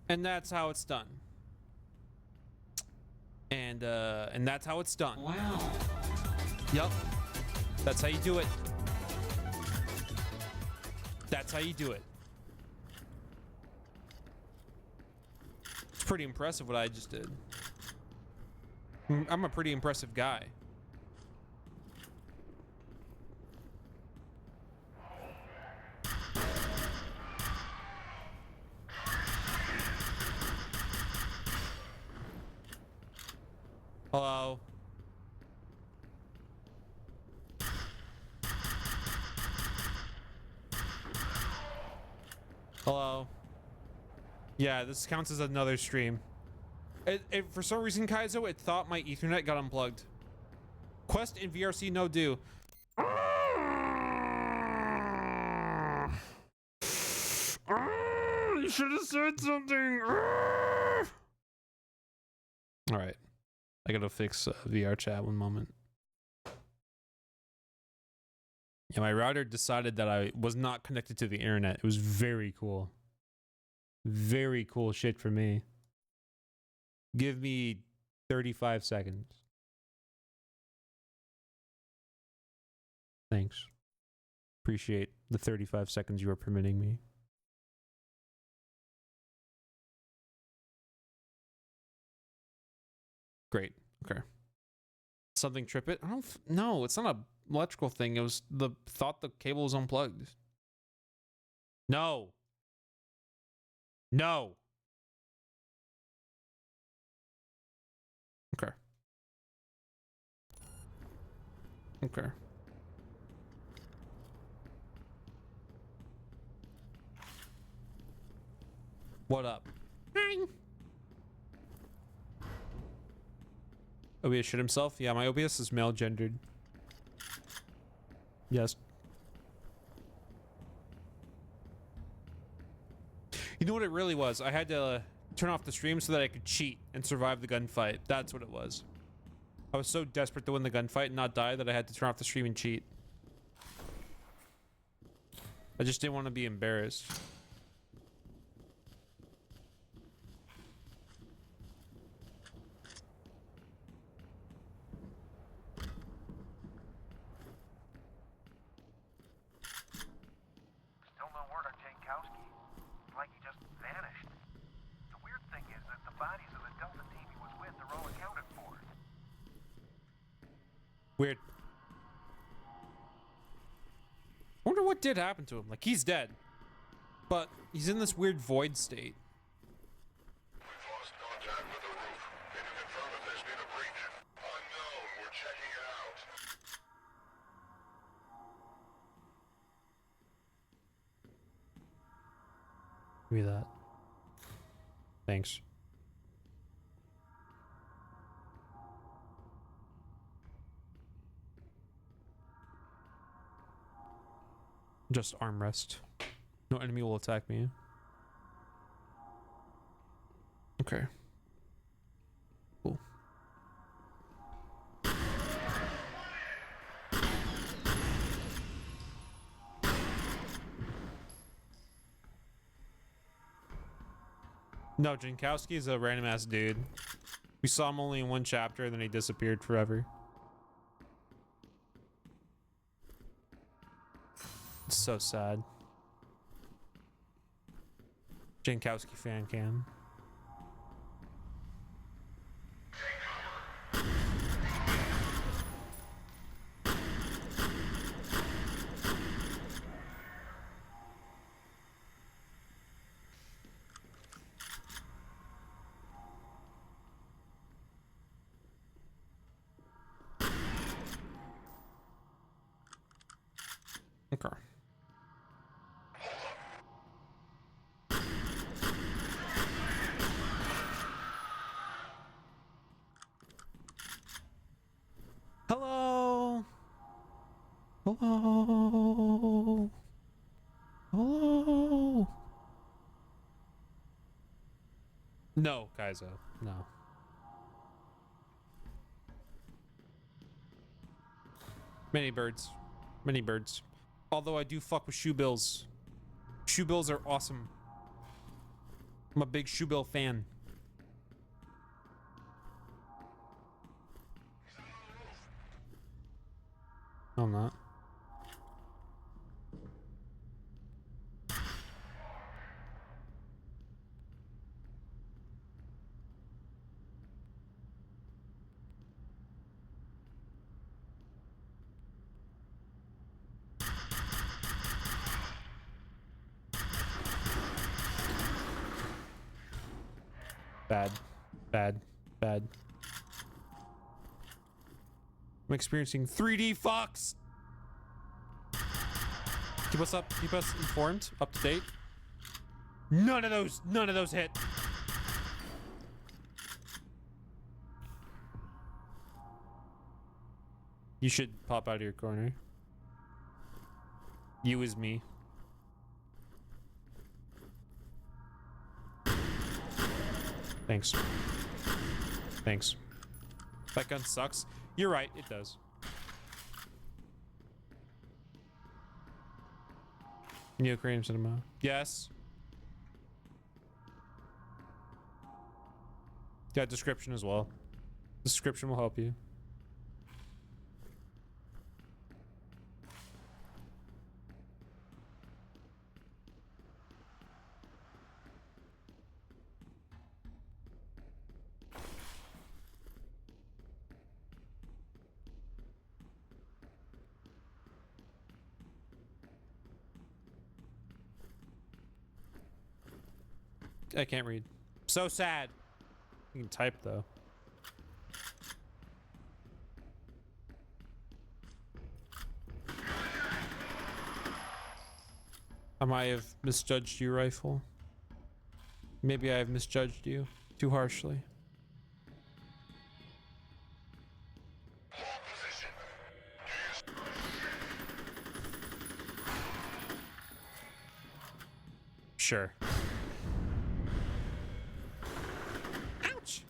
And that's how it's done. And that's how it's done. Wow. Yup. That's how you do it. That's how you do it. It's pretty impressive what I just did. I'm a pretty impressive guy. Hello. Hello. Yeah, this counts as another stream. For some reason, Kaizo, it thought my Ethernet got unplugged. Quest and VRC no do. You should have said something. All right. I gotta fix VR chat one moment. Yeah, my router decided that I was not connected to the internet. It was very cool. Very cool shit for me. Give me 35 seconds. Thanks. Appreciate the 35 seconds you are permitting me. Great. Okay. Something trip it? I don't no, it's not a electrical thing. It was the thought the cable was unplugged. No. No. Okay. Okay. What up? Hi. OBS shit himself? Yeah, my OBS is male gendered. Yes. You know what it really was? I had to turn off the stream so that I could cheat and survive the gunfight. That's what it was. I was so desperate to win the gunfight and not die that I had to turn off the stream and cheat. I just didn't want to be embarrassed. Weird. I wonder what did happen to him. Like, he's dead. But he's in this weird void state. We've lost contact with the roof. Can you confirm if there's been a breach? Unknown. We're checking it out. Give me that. Thanks. Just armrest. No enemy will attack me. Okay. Cool. No, Jankowski is a random ass dude. We saw him only in one chapter and then he disappeared forever. It's so sad. Jankowski fan cam. Okay. Hello. Hello. Hello. No, Kaizo. No. Many birds. Many birds. Although I do fuck with shoe bills. Shoe bills are awesome. I'm a big Shoebill fan. No, I'm not. Bad. Bad. Bad. I'm experiencing 3D fucks. Keep us up. Keep us informed. Up to date. None of those hit. You should pop out of your corner. You is me. Thanks. Thanks. That gun sucks. You're right, it does. Neocranium cinema. Yes. Yeah, description as well. Description will help you. I can't read. So sad. You can type though. I might have misjudged you, rifle. Maybe I have misjudged you too harshly. Hold position. Sure. Ouch!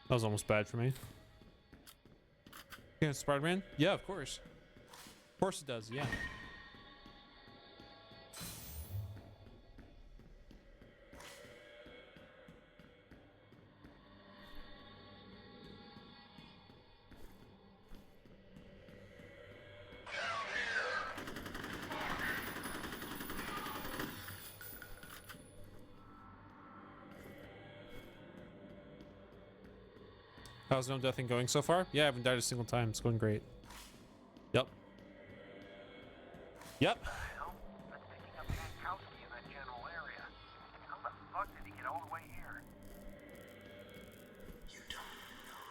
That was almost bad for me. Yeah, Spider-Man? Yeah, of course. Of course it does, yeah. How's no deathing going so far? Yeah, I haven't died a single time. It's going great. Yep. Yep. Well, that's picking up Pankowski in that general area. How the fuck did he get all the way here? You don't know.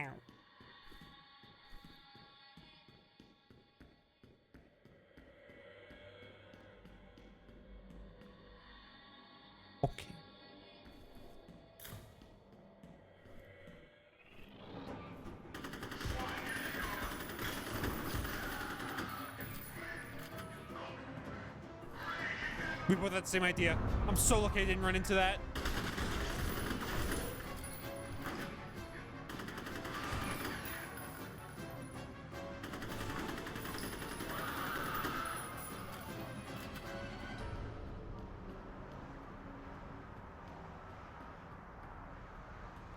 Ow. Okay. We both had the same idea. I'm so lucky I didn't run into that.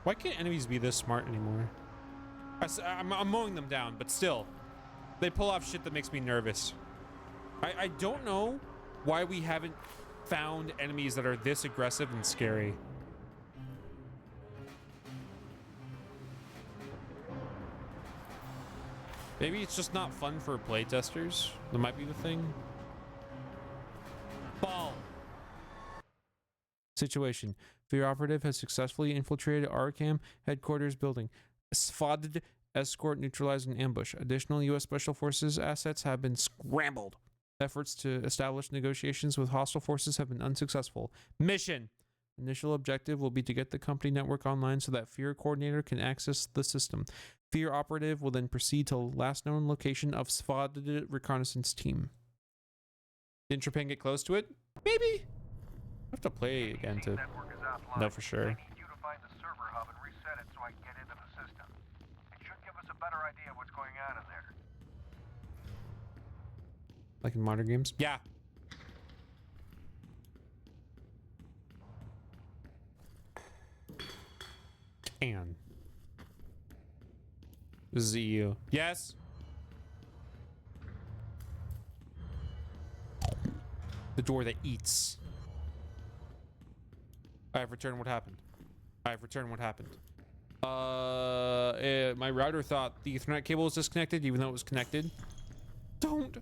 Why can't enemies be this smart anymore? I'm mowing them down, but still. They pull off shit that makes me nervous. I don't know why we haven't found enemies that are this aggressive and scary. Maybe it's just not fun for playtesters. That might be the thing. Ball. Situation. F.E.A.R operative has successfully infiltrated Armacham headquarters building. Spotted escort neutralized an ambush. Additional U.S. Special Forces assets have been scrambled. Efforts to establish negotiations with hostile forces have been unsuccessful. Mission. Initial objective will be to get the company network online so that F.E.A.R coordinator can access the system. F.E.A.R operative will then proceed to last known location of spotted reconnaissance team. Didn't Trepang get close to it? Maybe. I have to play again to Network is offline. know for sure. I need you to find the server hub and reset it so I can get into the system. It should give us a better idea of what's going on in there. Like in modern games? Yeah. And this is EU. Yes. The door that eats. I have returned. What happened? I have returned. What happened? My router thought the Ethernet cable was disconnected, even though it was connected. Don't.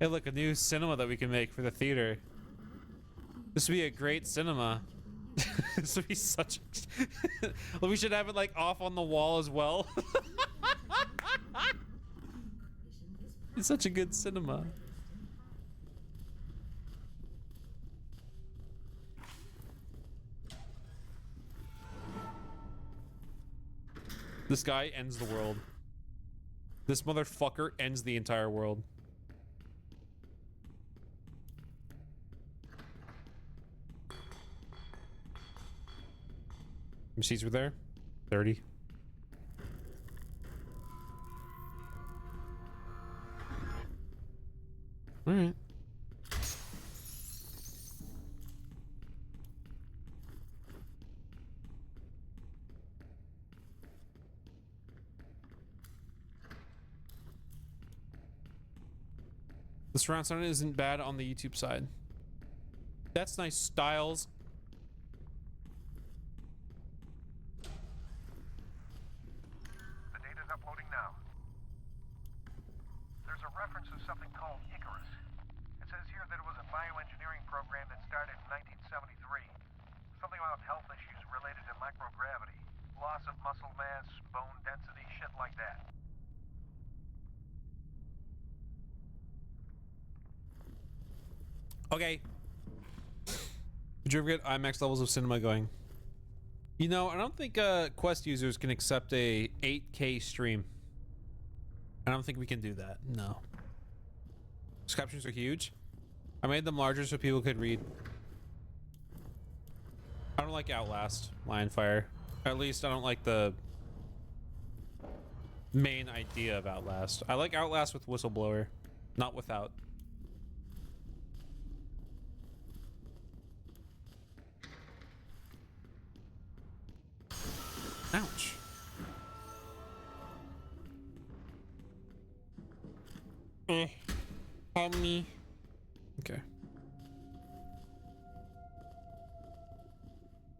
Hey, look, a new cinema that we can make for the theater. This would be a great cinema. This would be such. Well, we should have it like off on the wall as well. It's such a good cinema. This guy ends the world. This motherfucker ends the entire world. Seats were there? 30. All right. The surround sound isn't bad on the YouTube side. That's nice, Styles. The data's uploading now. There's a reference to something called Icarus. It says here that it was a bioengineering program that started in 1973. Something about health issues related to microgravity, loss of muscle mass, bone density, shit like that. Okay. Did you ever get IMAX levels of cinema going? You know, I don't think Quest users can accept a 8K stream. I don't think we can do that. No. These captions are huge. I made them larger so people could read. I don't like Outlast, Lionfire. At least I don't like the main idea of Outlast. I like Outlast with Whistleblower, not without. Ouch. Help me. Okay.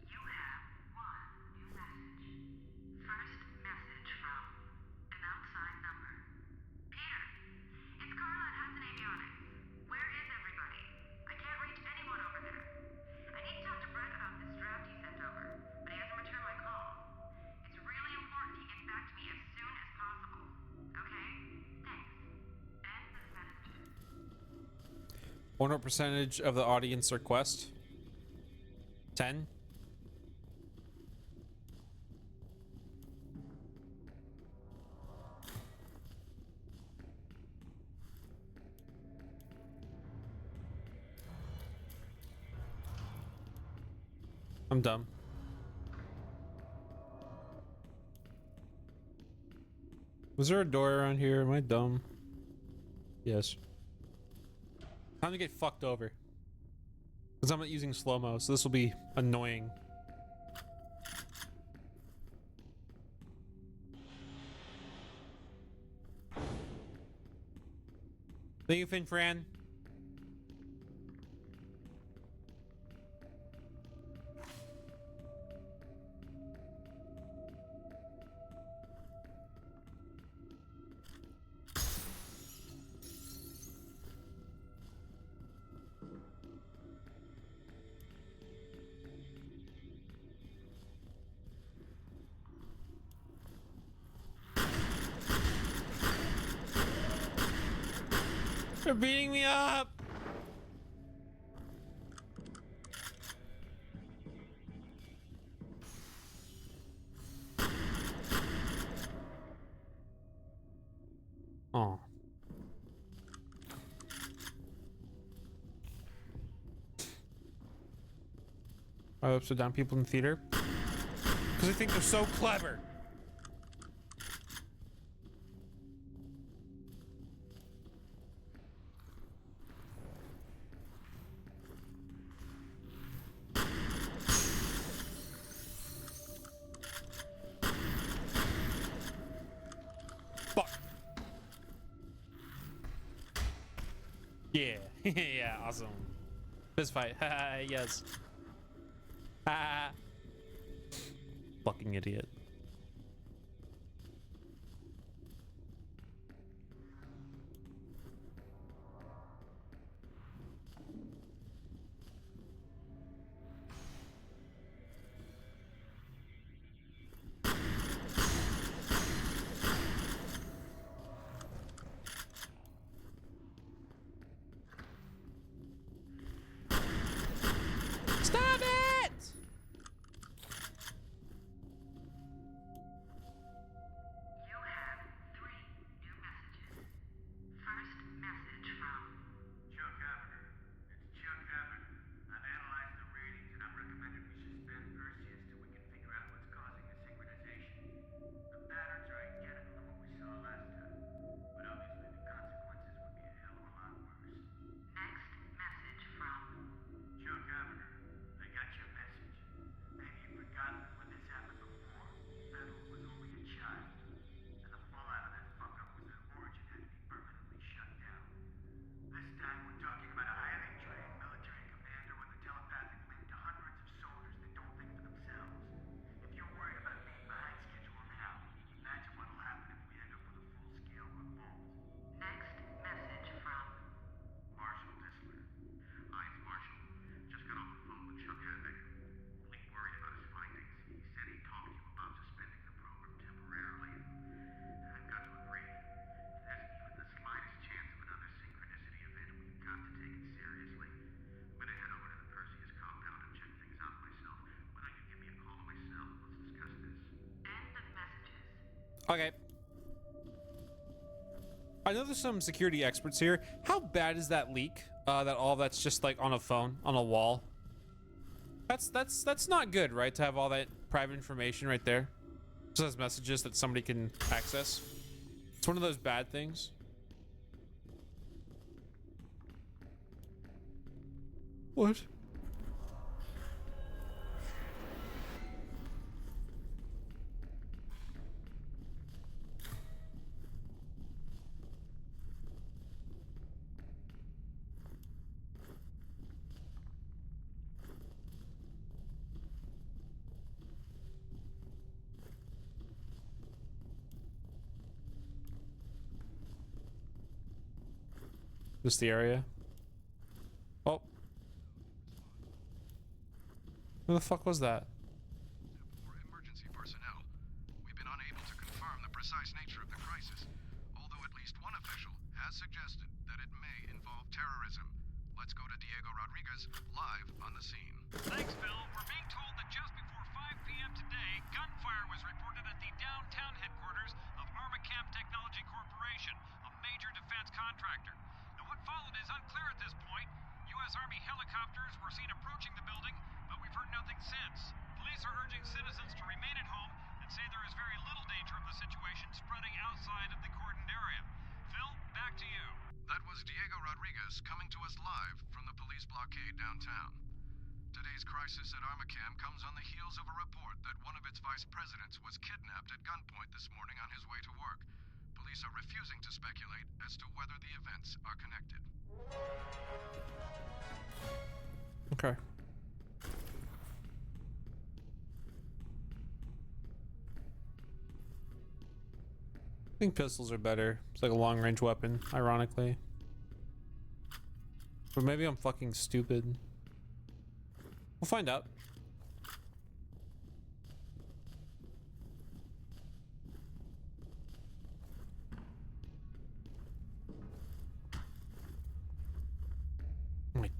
You have one new message. First message from an outside number. Peter, it's Carla at Hudson Avionics. Where is everybody? I can't reach anyone over there. I need to talk to Brett about this draft he sent over, but he hasn't returned my call. It's really important he gets back to me as soon as possible. Okay? Thanks. End this message. What percentage of the audience request? 10? I'm dumb. Was there a door around here? Am I dumb? Yes. Time to get fucked over. Because I'm not using slow-mo, so this will be annoying. Thank you, Fran. They're beating me up. Oh. Are upside down people in the theater? Because I think they're so clever. Fuck. Yeah. Yeah, awesome. This fight. Yes. Fucking idiot. Stop it! You have 3 new messages. First message from Chuck Haverner. It's Chuck Haverner. I've analyzed the ratings and I've recommended we suspend Perseus till we can figure out what's causing the synchronization. The patterns are identical to what we saw last time, but obviously the consequences would be a hell of a lot worse. next message from Chuck Haverner, I got your message. Maybe you've forgotten that when this happened before, Fettel was only a child, and the fallout of that fuck-up was that Origin had to be permanently shut down. This time we're talking about a highly trained military commander with a telepathic link to hundreds of soldiers that don't think for themselves. If you're worried about being behind schedule now, imagine what'll happen if we end up with a full-scale revolt. next message from Marshal Disler. Eyes Marshal. Just got off the phone with Chuck Haverner. Only worried about his findings. He said he'd talk to you about suspending the program temporarily. I've got to agree. If there's even the slightest chance of another synchronicity event, we've got to take it seriously. I'm gonna head over to the Perseus compound and check things out myself. Why don't you give me a call on my cell? Let's discuss this. end of messages. Okay. I know there's some security experts here. How bad is that leak? That all that's just like on a phone, on a wall. That's not good, right? To have all that private information right there. Just as messages that somebody can access. It's one of those bad things. What? Just the area. Oh. Who the fuck was that? For emergency personnel, we've been unable to confirm the precise nature of the crisis, although at least one official has suggested that it may involve terrorism. Let's go to Diego Rodriguez live on the scene. Thanks, Phil. We're being told that just before 5 p.m. today, gunfire was reported at the downtown headquarters of Armacham Technology Corporation, a major defense contractor. Now, what followed is unclear at this point. U.S. Army helicopters were seen approaching the building, but we've heard nothing since. Police are urging citizens to remain at home and say there is very little danger of the situation spreading outside of the cordoned area. Phil, back to you. That was Diego Rodriguez coming to us live from the police blockade downtown. Today's crisis at Armacham comes on the heels of a report that one of its vice presidents was kidnapped at gunpoint this morning on his way to work. Police are refusing to speculate as to whether the events are connected. Okay. I think pistols are better. It's like a long range weapon, ironically. But maybe I'm fucking stupid. We'll find out.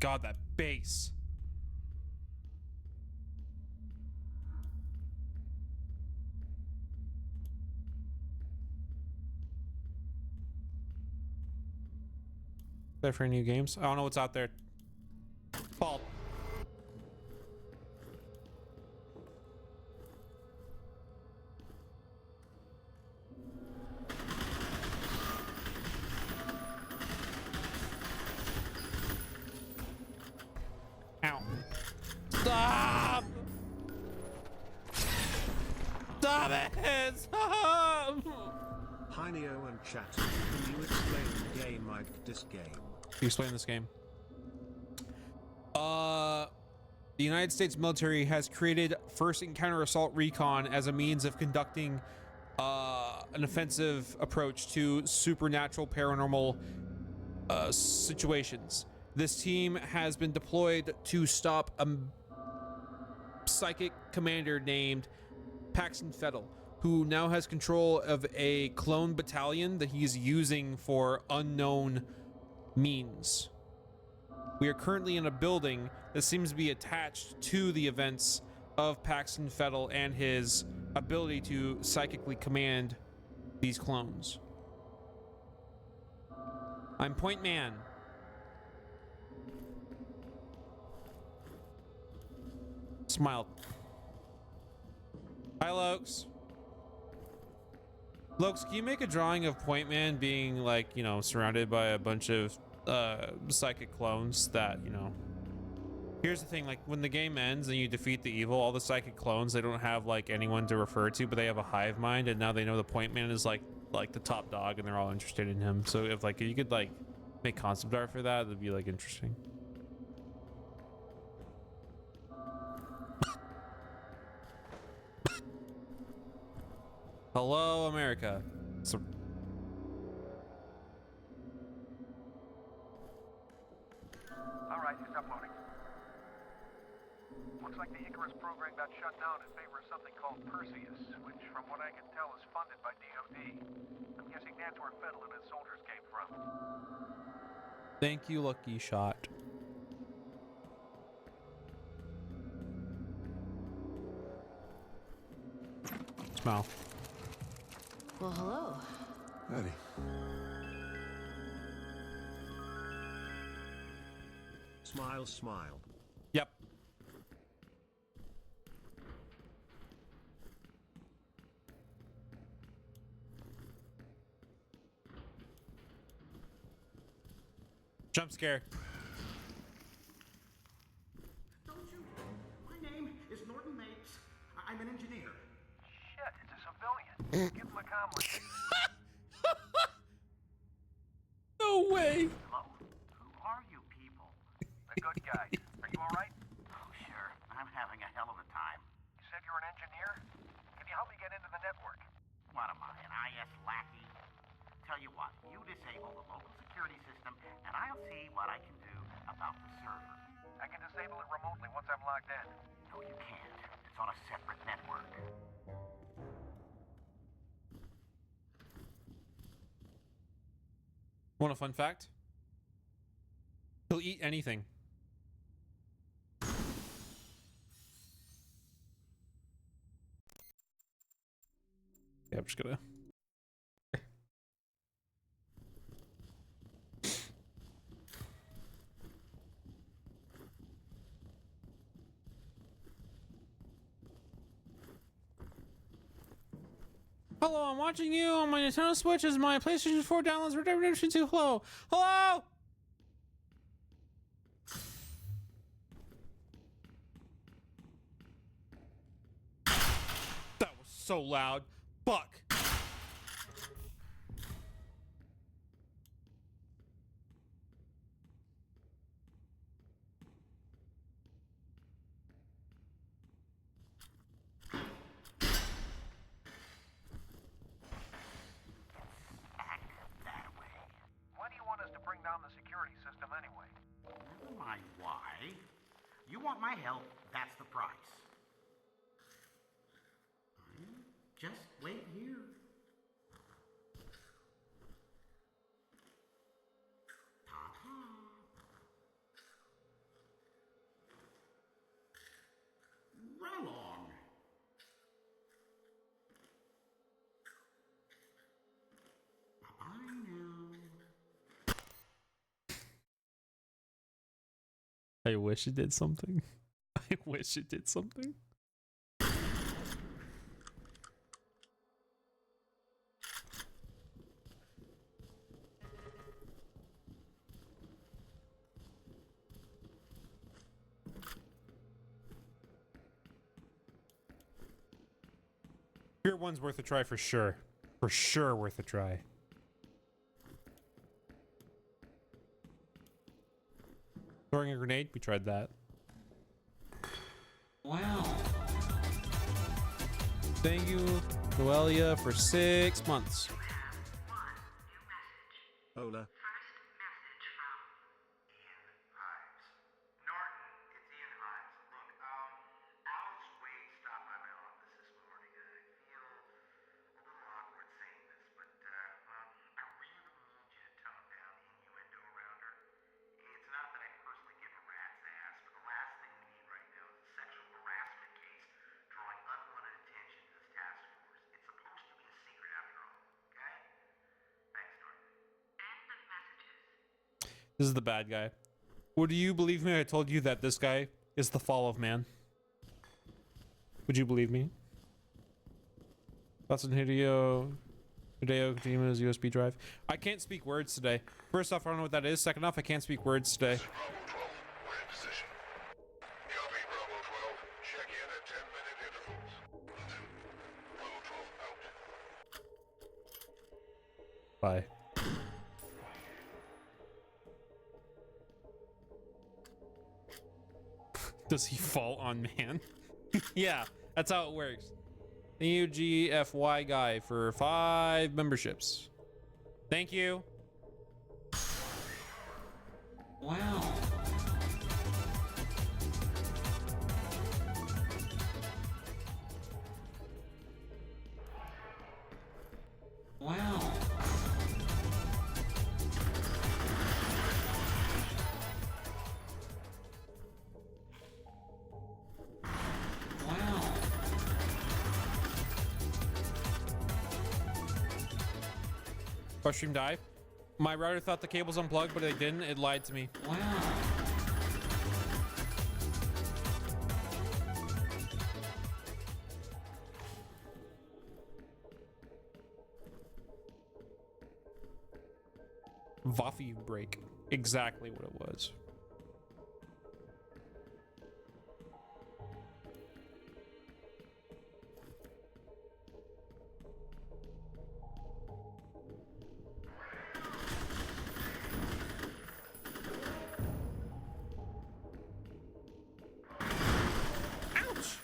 God, that bass. There for new games. I don't know what's out there. Fault. Ow. Stop! Stop it! Stop! Hi Neo and chat. Can you explain the game like this game? You explain this game. The United States military has created First Encounter Assault Recon as a means of conducting an offensive approach to supernatural paranormal situations. This team has been deployed to stop a psychic commander named Paxton Fettel, who now has control of a clone battalion that he's using for unknown means. We are currently in a building that seems to be attached to the events of Paxton Fettel and his ability to psychically command these clones. I'm Point Man. Smiled. Hi, Lokes. Lokes, can you make a drawing of Point Man being, like, you know, surrounded by a bunch of psychic clones that, you know... Here's the thing, like, when the game ends and you defeat the evil, all the psychic clones, they don't have, like, anyone to refer to, but they have a hive mind, and now they know the Point Man is, like the top dog, and they're all interested in him. So if, like, you could, like, make concept art for that, it'd be, like, interesting. Hello, America. So Alright, it's uploading. Looks like the Icarus program got shut down in favor of something called Perseus, which, from what I can tell, is funded by DoD. I'm guessing that's where Fettel and his soldiers came from. thank you, Lucky Shot. Smile. Well, hello. Howdy. Smile, smile. Yep. Jump scare. Don't you? My name is Norton Mates. I'm an engineer. Shit, it's a civilian. Give him a comm link. No way. Hello? Who are you people? The good guys. Are you alright? Oh, sure. I'm having a hell of a time. You said you're an engineer? Can you help me get into the network? What am I, an IS lackey? Tell you what, you disable the local security system, and I'll see what I can do about the server. I can disable it remotely once I'm logged in. No, you can't. It's on a separate network. Want a fun fact? He'll eat anything. Yeah, I'm just gonna. Hello, I'm watching you on my Nintendo Switch as my PlayStation 4 downloads Red Dead Redemption 2. Hello. Hello! That was so loud. Fuck. Act that way. Why do you want us to bring down the security system anyway? Never mind why. You want my help, that's the price. Just wait here. Ta-ta. I wish it did something. I wish it did something. Pier 1's worth a try for sure. For sure worth a try. Throwing a grenade, we tried that. Wow. Thank you, Noelia, for 6 months. You have one new message. Hola. First message from Ian Hives. Norton, it's Ian Hives. Look, Alex Wade stopped by my office this morning. I feel a little awkward saying this, but, well, I really need you to tone down the innuendo around her. It's not that I personally give a rat's ass, but the last thing we need right now is a sexual harassment case drawing unwanted attention to this task force. It's supposed to be a secret after all, okay? Thanks, Norton. end of messages. This is the bad guy. Would you believe me? I told you that this guy is the fall of man. Would you believe me? That's an Hideo Kojima's USB drive. I can't speak words today. First off, I don't know what that is. Second off, I can't speak words today. Bravo 12, we're in position. Copy, Bravo 12. Check in at 10-minute intervals. Will do. Bravo 12 out. Bye. Does he fall on man? Yeah, that's how it works. Thank you, GFY guy, for 5 memberships. Thank you. Wow. Wow. Wow. Our stream died. My router thought the cable's unplugged, but it didn't. It lied to me. Wow. Waffy break. Exactly what it was. Ouch!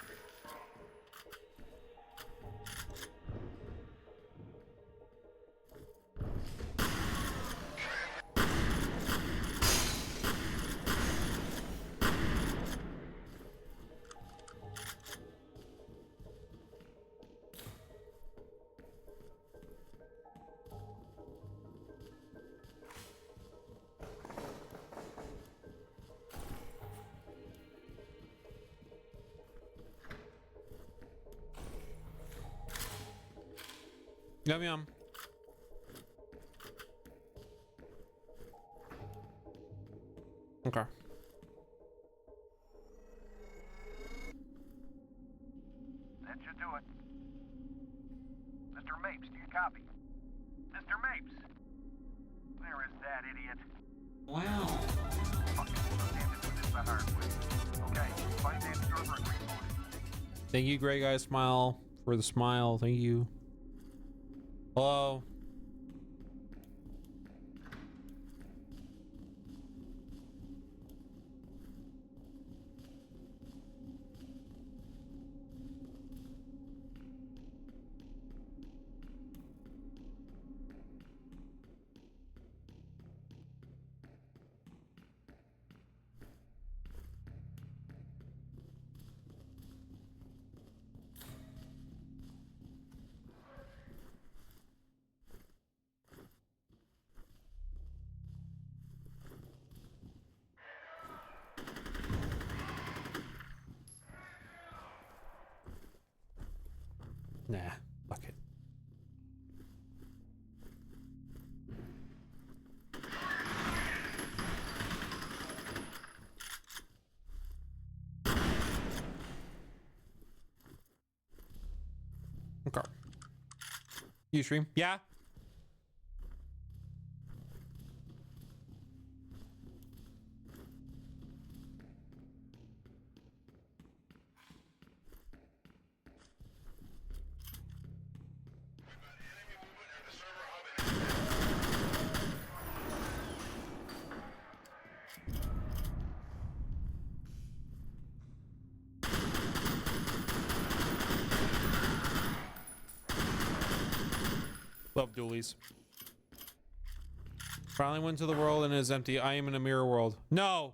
Yum yum. Okay. That should do it. Mr. Mapes, do you copy? Mr. Mapes! Where is that idiot? Wow. Fuck it, we'll have to do this the hard way. Okay, find that server and reboot it. Thank you, Grey Guy Smile, for the smile. Thank you. Hello. Nah, fuck it. Ustream. Yeah. Love dualies. Finally went to the world and it is empty. I am in a mirror world. No!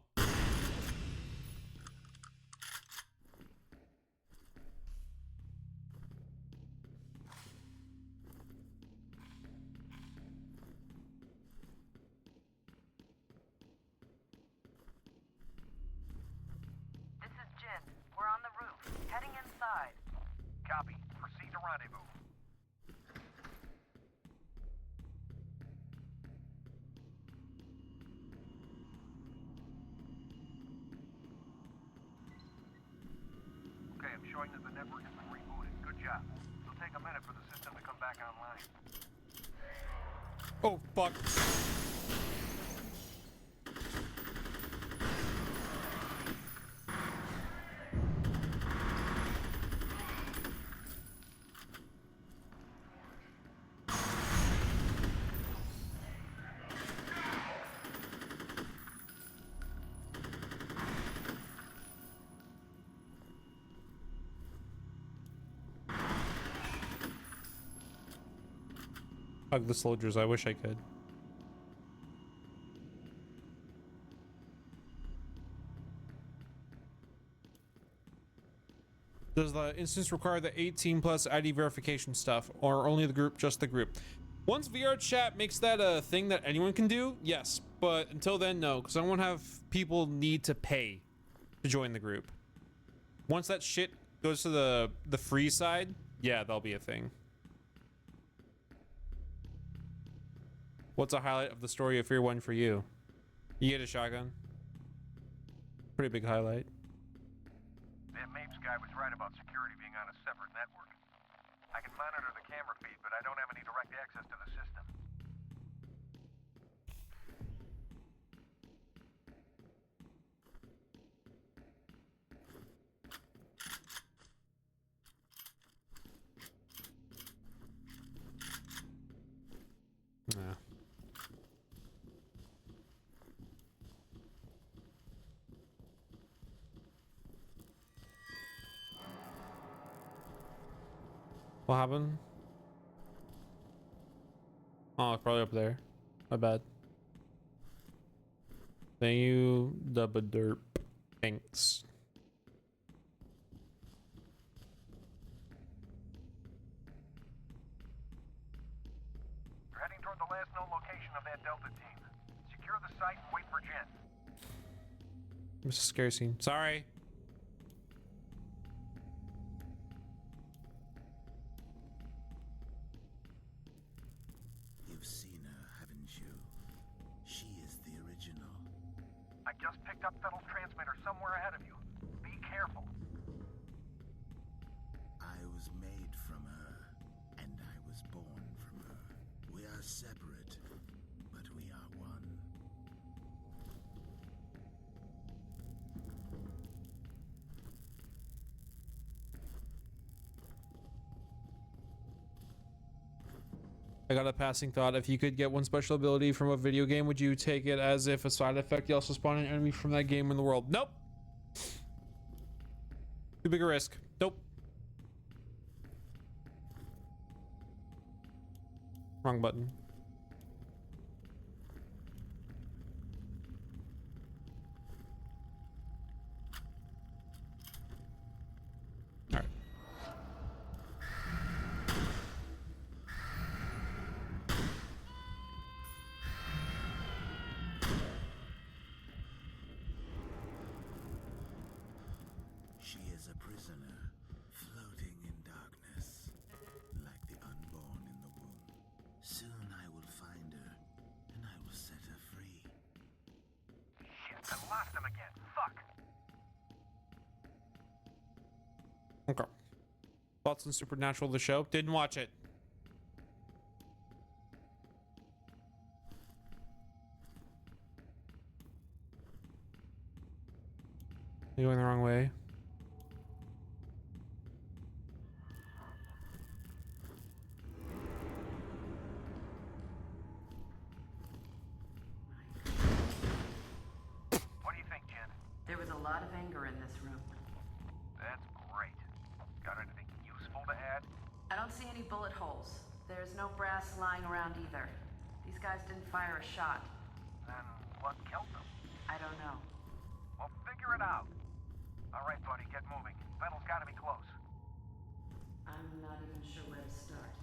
This is Jin. We're on the roof, heading inside. Copy. Proceed to rendezvous. Okay, I'm showing that the network has been rebooted. Good job. It'll take a minute for the system to come back online. Oh, fuck. Hug the soldiers. I wish I could. Does the instance require the 18 plus ID verification stuff, or only the group, just the group? Once VR chat makes that a thing that anyone can do, yes. But until then, no, because I won't have people need to pay to join the group. Once that shit goes to the free side, yeah, that'll be a thing. What's a highlight of the story of F.E.A.R 1 for you? You get a shotgun. Pretty big highlight. That Mapes guy was right about security being on a separate network. I can monitor the camera feed, but I don't have any direct access to the system. Nah. What happened? Oh, it's probably up there. My bad. Thank you, Dubba Derp. Thanks. You're heading toward the last known location of that Delta team. Secure the site and wait for Jen. It's a scary scene. Sorry. You've seen her, haven't you? She is the original. I just picked up Fettel's transmitter somewhere ahead of you. Be careful. I was made from her, and I was born from her. We are separate, but we are one. I got a passing thought. If you could get one special ability from a video game, would you take it as if a side effect you also spawn an enemy from that game in the world? Nope. Too big a risk. Nope. Wrong button. All right. She is a prisoner, floating in darkness, like the unborn in the womb. Soon I will find her, and I will set her free. Shit, I lost him again. Fuck. Okay. Thoughts on Supernatural, the show? Didn't watch it. You going the wrong way? What do you think, Jen? There was a lot of anger in this room. That's great. Got anything useful to add? I don't see any bullet holes. There's no brass lying around either. These guys didn't fire a shot. Then what killed them? I don't know. Well, figure it out. All right, buddy, get moving. Battle's gotta be close. I'm not even sure where to start.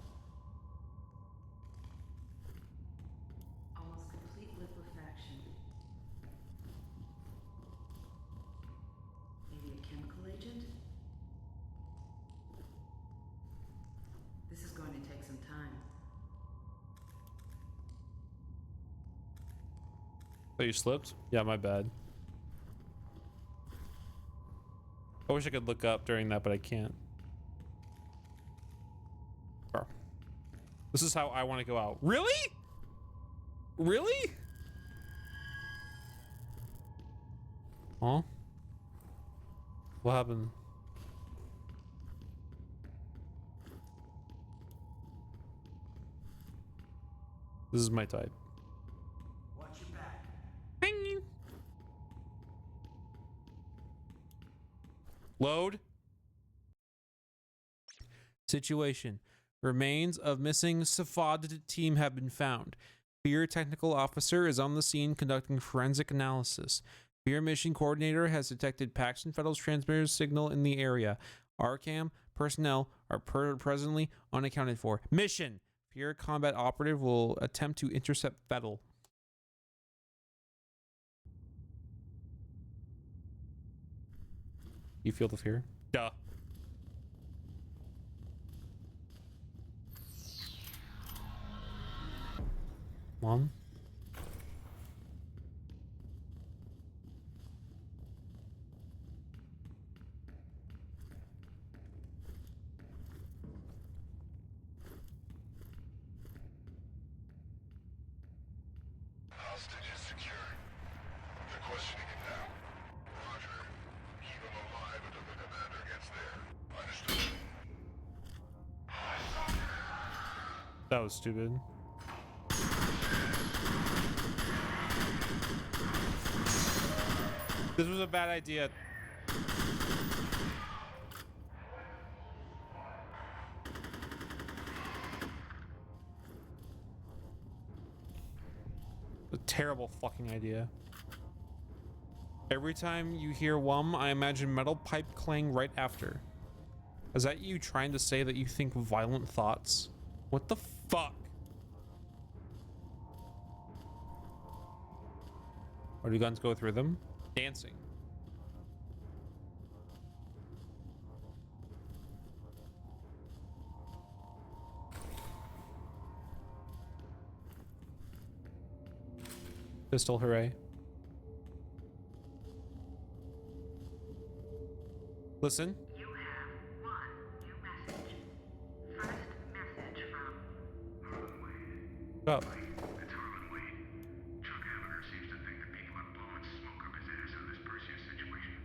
Almost complete liquefaction. Maybe a chemical agent? This is going to take some time. Oh, you slipped? Yeah, my bad. I wish I could look up during that, but I can't. Oh. This is how I want to go out. Really? Really? Huh? What happened? This is my type. Watch your back. Bing. Load. Situation. Remains of missing Safad team have been found. F.E.A.R technical officer is on the scene conducting forensic analysis. F.E.A.R mission coordinator has detected Paxton Federal's transmitter signal in the area. Arcam personnel are presently unaccounted for. Mission. F.E.A.R combat operative will attempt to intercept Federal. You feel the fear? Duh. Mom? Hostage is secured. They're questioning him now. Roger. Keep him alive until the commander gets there. Understood. That was stupid. This was a bad idea. A terrible fucking idea. Every time you hear WUM, I imagine metal pipe clang right after. Is that you trying to say that you think violent thoughts? What the fuck? Or do guns go through them? Dancing. Pistol, hooray. Listen. You have one new message. First message from Harlan Wade. Up. It's Harlan Wade. Chuck Hammer seems to think that people are blowing smoke up his ass on this Perseus situation.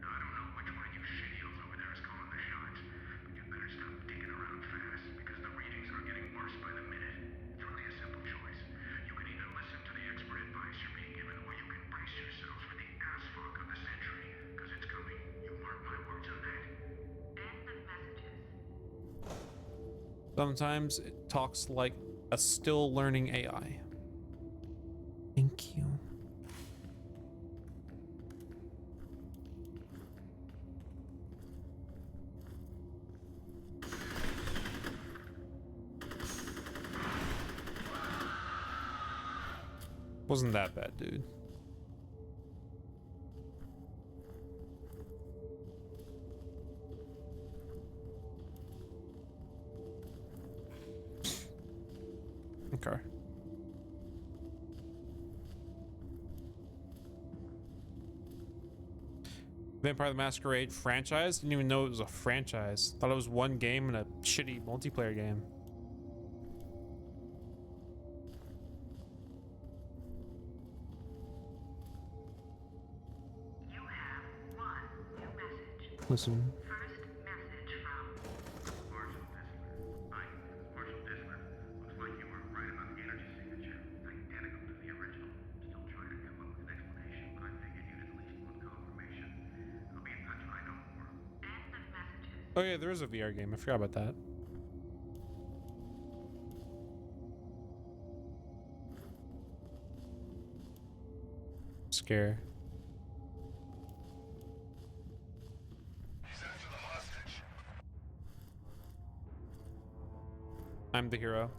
Now, I don't know which one of you shitty-heels over there is calling the shots, but you better stop dicking around fast, because the readings are getting worse by the minute. It's really a simple choice. You can either listen to the expert advice you're being given, or you can brace yourselves for the ass fuck of the century, because it's coming. You mark my words on that. end of messages. Sometimes it talks like a still learning AI. Thank you. Wasn't that bad, dude. Okay. Vampire the Masquerade franchise? Didn't even know it was a franchise. Thought it was one game and a shitty multiplayer game. You have one Listen. First message from Marshal Disler. Marshal Disler. Looks like you were right about the energy signature. Identical to the original. Still trying to come up with an explanation, but I figured you'd at least want confirmation. I'll be in touch when I know more. end of messages. Oh yeah, there is a VR game. I forgot about that. Scare. He's after the hostage. I'm the hero.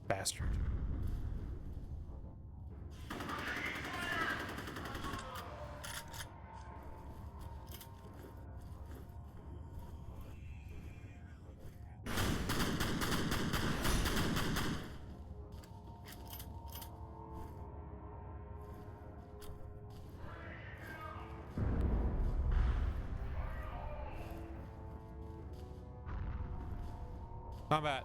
Bastard. Combat.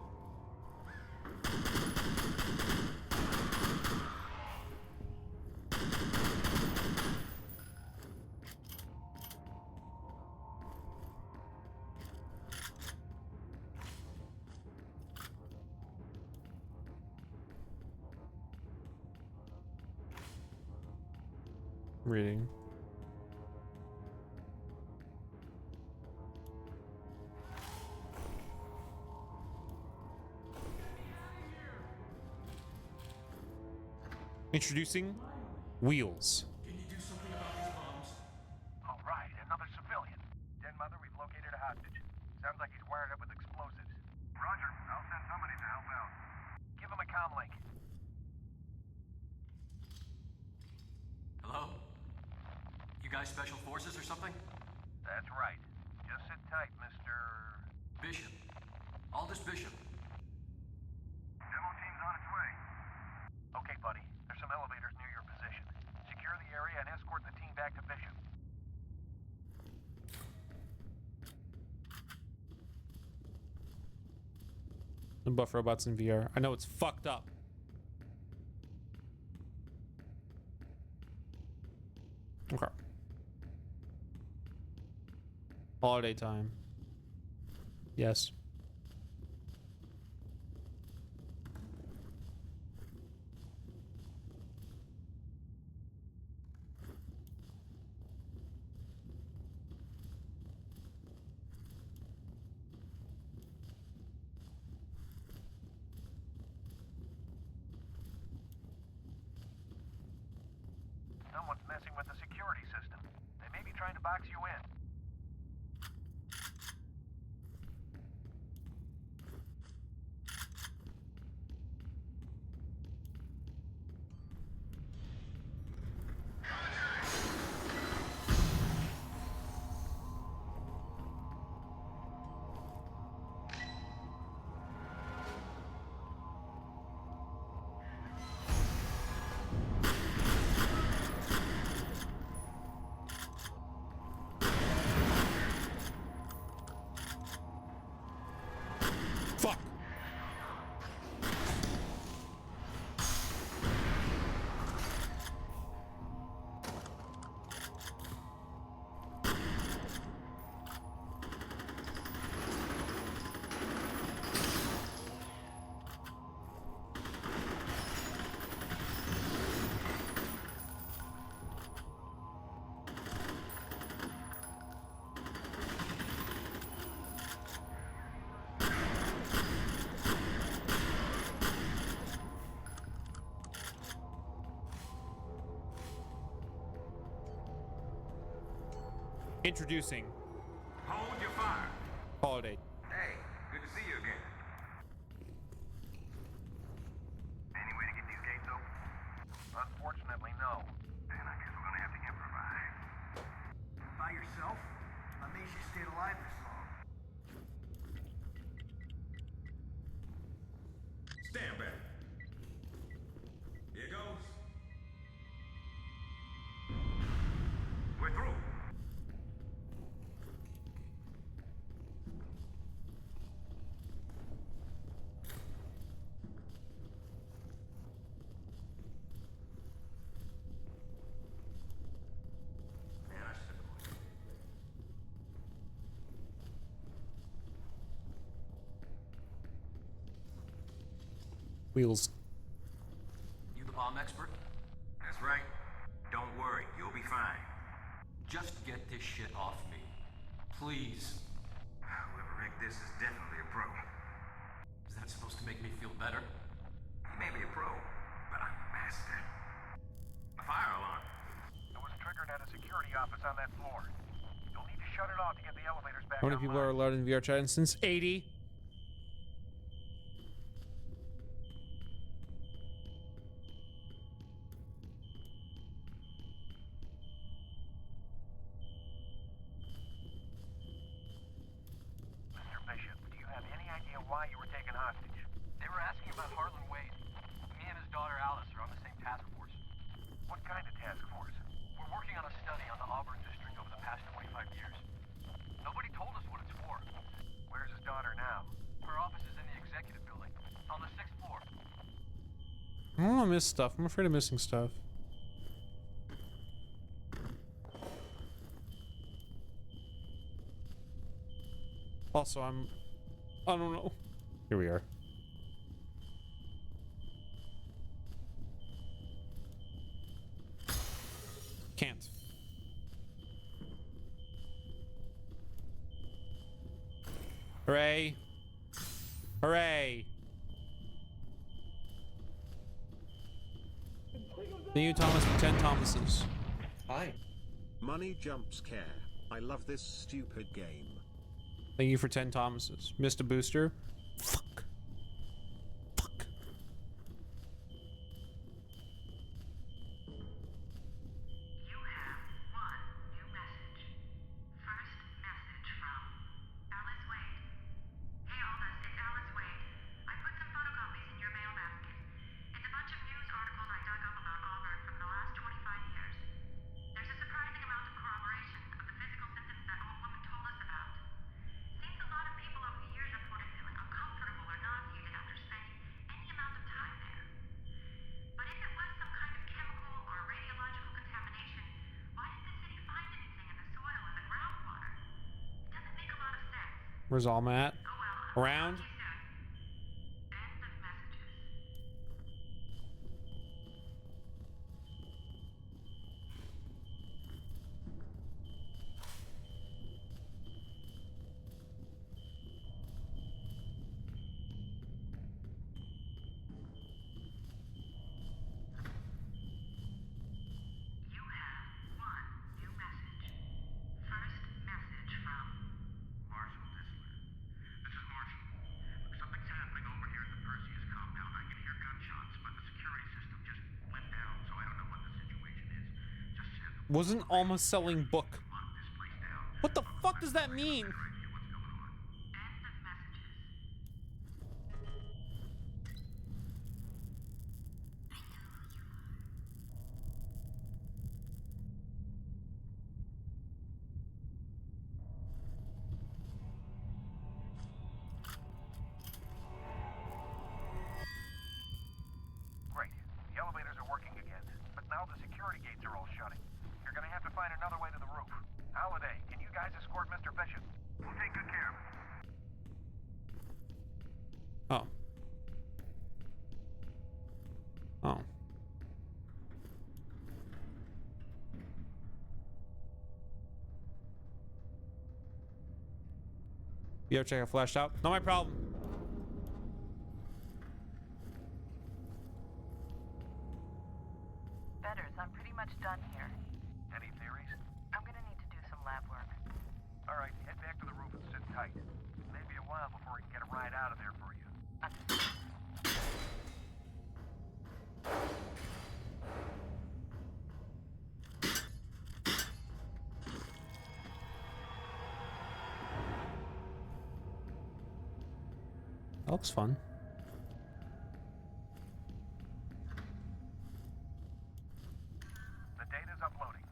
Reading. Introducing Wheels. All right, another civilian. Den Mother, we've located a hostage. Sounds like he's wired up with explosives. Roger. I'll send somebody to help out. Give him a comm link. Hello? You guys special forces or something? That's right. Just sit tight, Mr. Bishop. Aldous Bishop. Demo team's on its way. Okay, buddy. There's some elevators near your position. Secure the area and escort the team back to Bishop. And buff robots in VR. I know it's fucked up. Okay. Holiday time. Yes. Someone's messing with the security system. They may be trying to box you in. Fuck. Introducing Hold your fire. Holiday. Hey, good to see you again. Any way to get these gates open? Unfortunately, no. Then I guess we're gonna have to improvise. By yourself? Amazed you stayed alive this long. Stand back. Here goes. Wheels. You the bomb expert? That's right. Don't worry, you'll be fine. Just get this shit off me. Please. Whoever rigged this is definitely a pro. Is that supposed to make me feel better? He may be a pro, but I'm a master. A fire alarm. It was triggered at a security office on that floor. You'll need to shut it off to get the elevators back How many people are allowed in VR chat instance? 80. Mr. Bishop, do you have any idea why you were taken hostage? They were asking about Harlan Wade. Me and his daughter Alice are on the same task force. What kind of task force? We're working on a study on the Auburn district over the past 25 years. Nobody told us what it's for. Where's his daughter now? Her office is in the executive building, on the 6th floor. I don't want to miss stuff. I'm afraid of missing stuff. Also, I don't know. Here we are. Can't. Hooray. Hooray. Thank you, Thomas, for 10 Thomases. Hi. Money jumps care. I love this stupid game. Thank you for 10 Thomases. Missed a booster. Fuck. Fuck. You have one new message. First message from Alice Wade. Hey Aldous, it's Alice Wade. I put some photocopies in your mail basket. It's a bunch of news articles I dug up about Auburn from the last 25 years. There's a surprising amount of corroboration of the physical symptoms that old woman told us about. Seems a lot of people over the years reported feeling uncomfortable or nauseated after spending any amount of time there. But if it was some kind of chemical or radiological contamination, why did the city find anything in the soil or the groundwater? It doesn't make a lot of sense. Where's Alma at? Oh well, Around? talk to you soon. End of messages. You have one new message. First message from Marshal Disler. This is Marshal. Something's happening over here at the Perseus compound. I can hear gunshots, but the security system just went down, so I don't know what the situation is. Just send them. Wasn't Alma selling book? Lock this place down. What the fuck does that mean? Better idea what's going on. end of messages. Great. The elevators are working again, but now the security gates are all shutting. You're gonna have to find another way to the roof. Holiday, can you guys escort Mr. Bishop? We'll take good care of him. Oh. Oh. You ever check out flashed out? Not my problem. Betters, I'm pretty much done here. Any theories? I'm gonna need to do some lab work. All right, head back to the roof and sit tight. It may be a while before we can get a ride out of there for you. That looks fun. The data's uploading.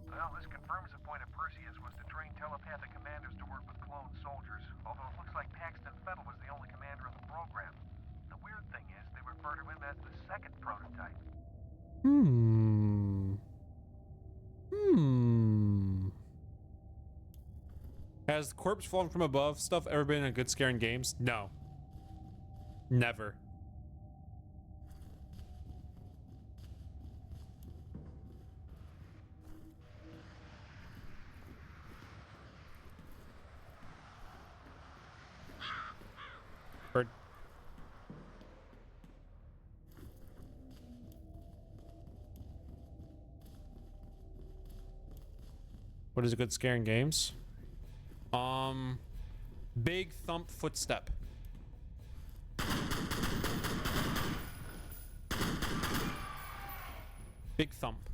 Well, this confirms the point of Perseus was to train telepathic commanders to work with clone soldiers, although it looks like Paxton Fettel was the only commander of the program. The weird thing is, they refer to him as the second prototype. Has corpse fallen from above stuff ever been a good scare in games? No. Never. Bird. What is a good scare in games? Big thump footstep. Big thump.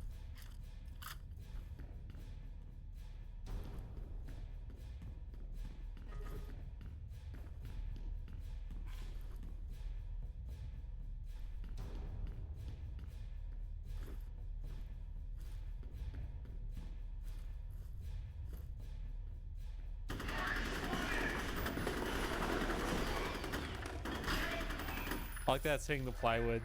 I like that it's hitting the plywood.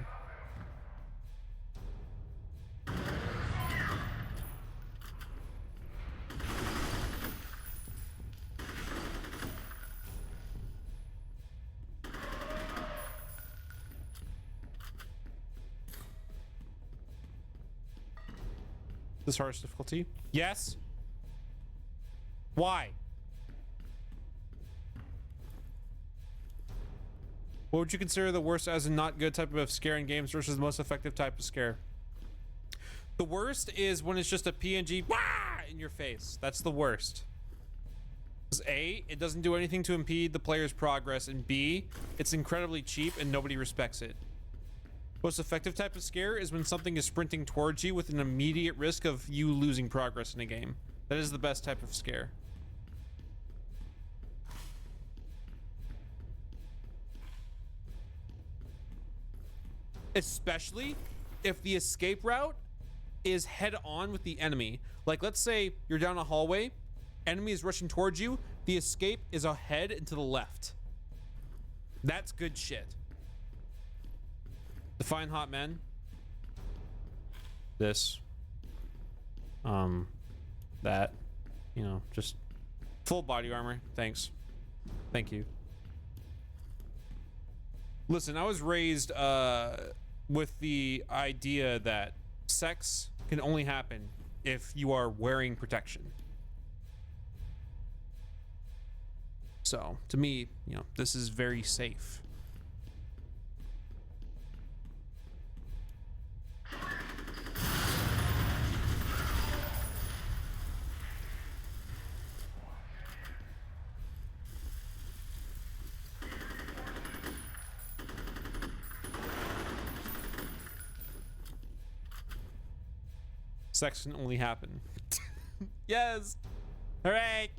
This hardest difficulty? Yes. Why? What would you consider the worst as a not good type of scare in games versus the most effective type of scare? The worst is when it's just a PNG wah! In your face. That's the worst. Because A, it doesn't do anything to impede the player's progress, and B, it's incredibly cheap and nobody respects it. Most effective type of scare is when something is sprinting towards you with an immediate risk of you losing progress in a game. That is the best type of scare. Especially if the escape route is head on with the enemy. Like, let's say you're down a hallway, enemy is rushing towards you, the escape is ahead and to the left. That's good shit. Define hot men. This. That. You know, just full body armor. Thanks. Thank you. Listen, I was raised with the idea that sex can only happen if you are wearing protection. So, to me, you know, this is very safe. Sex can only happen. Yes. Hooray.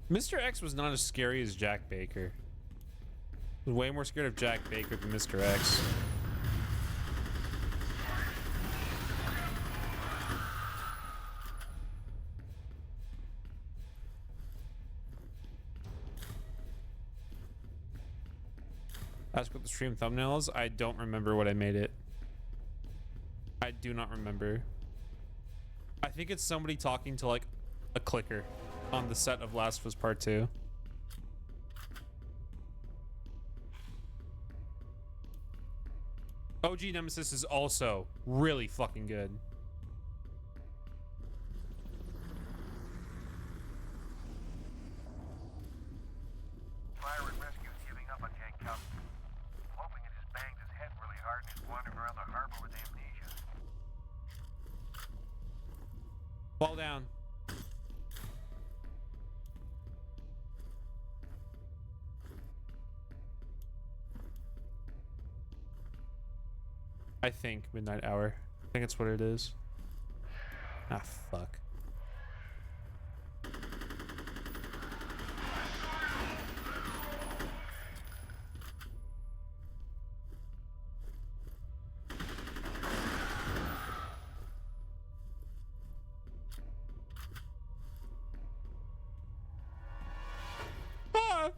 Mr. X was not as scary as Jack Baker. I was way more scared of Jack Baker than Mr. X. Ask what the stream thumbnail is. I don't remember what I made it. I do not remember. I think it's somebody talking to like a clicker on the set of Last of Us Part 2. OG Nemesis is also really fucking good. Fire and rescue's giving up on Jank Cup. I'm hoping it just banged his head really hard and he's wandering around the harbor with amnesia. Fall down. I think Midnight Hour. I think it's what it is. Ah, fuck. Ah!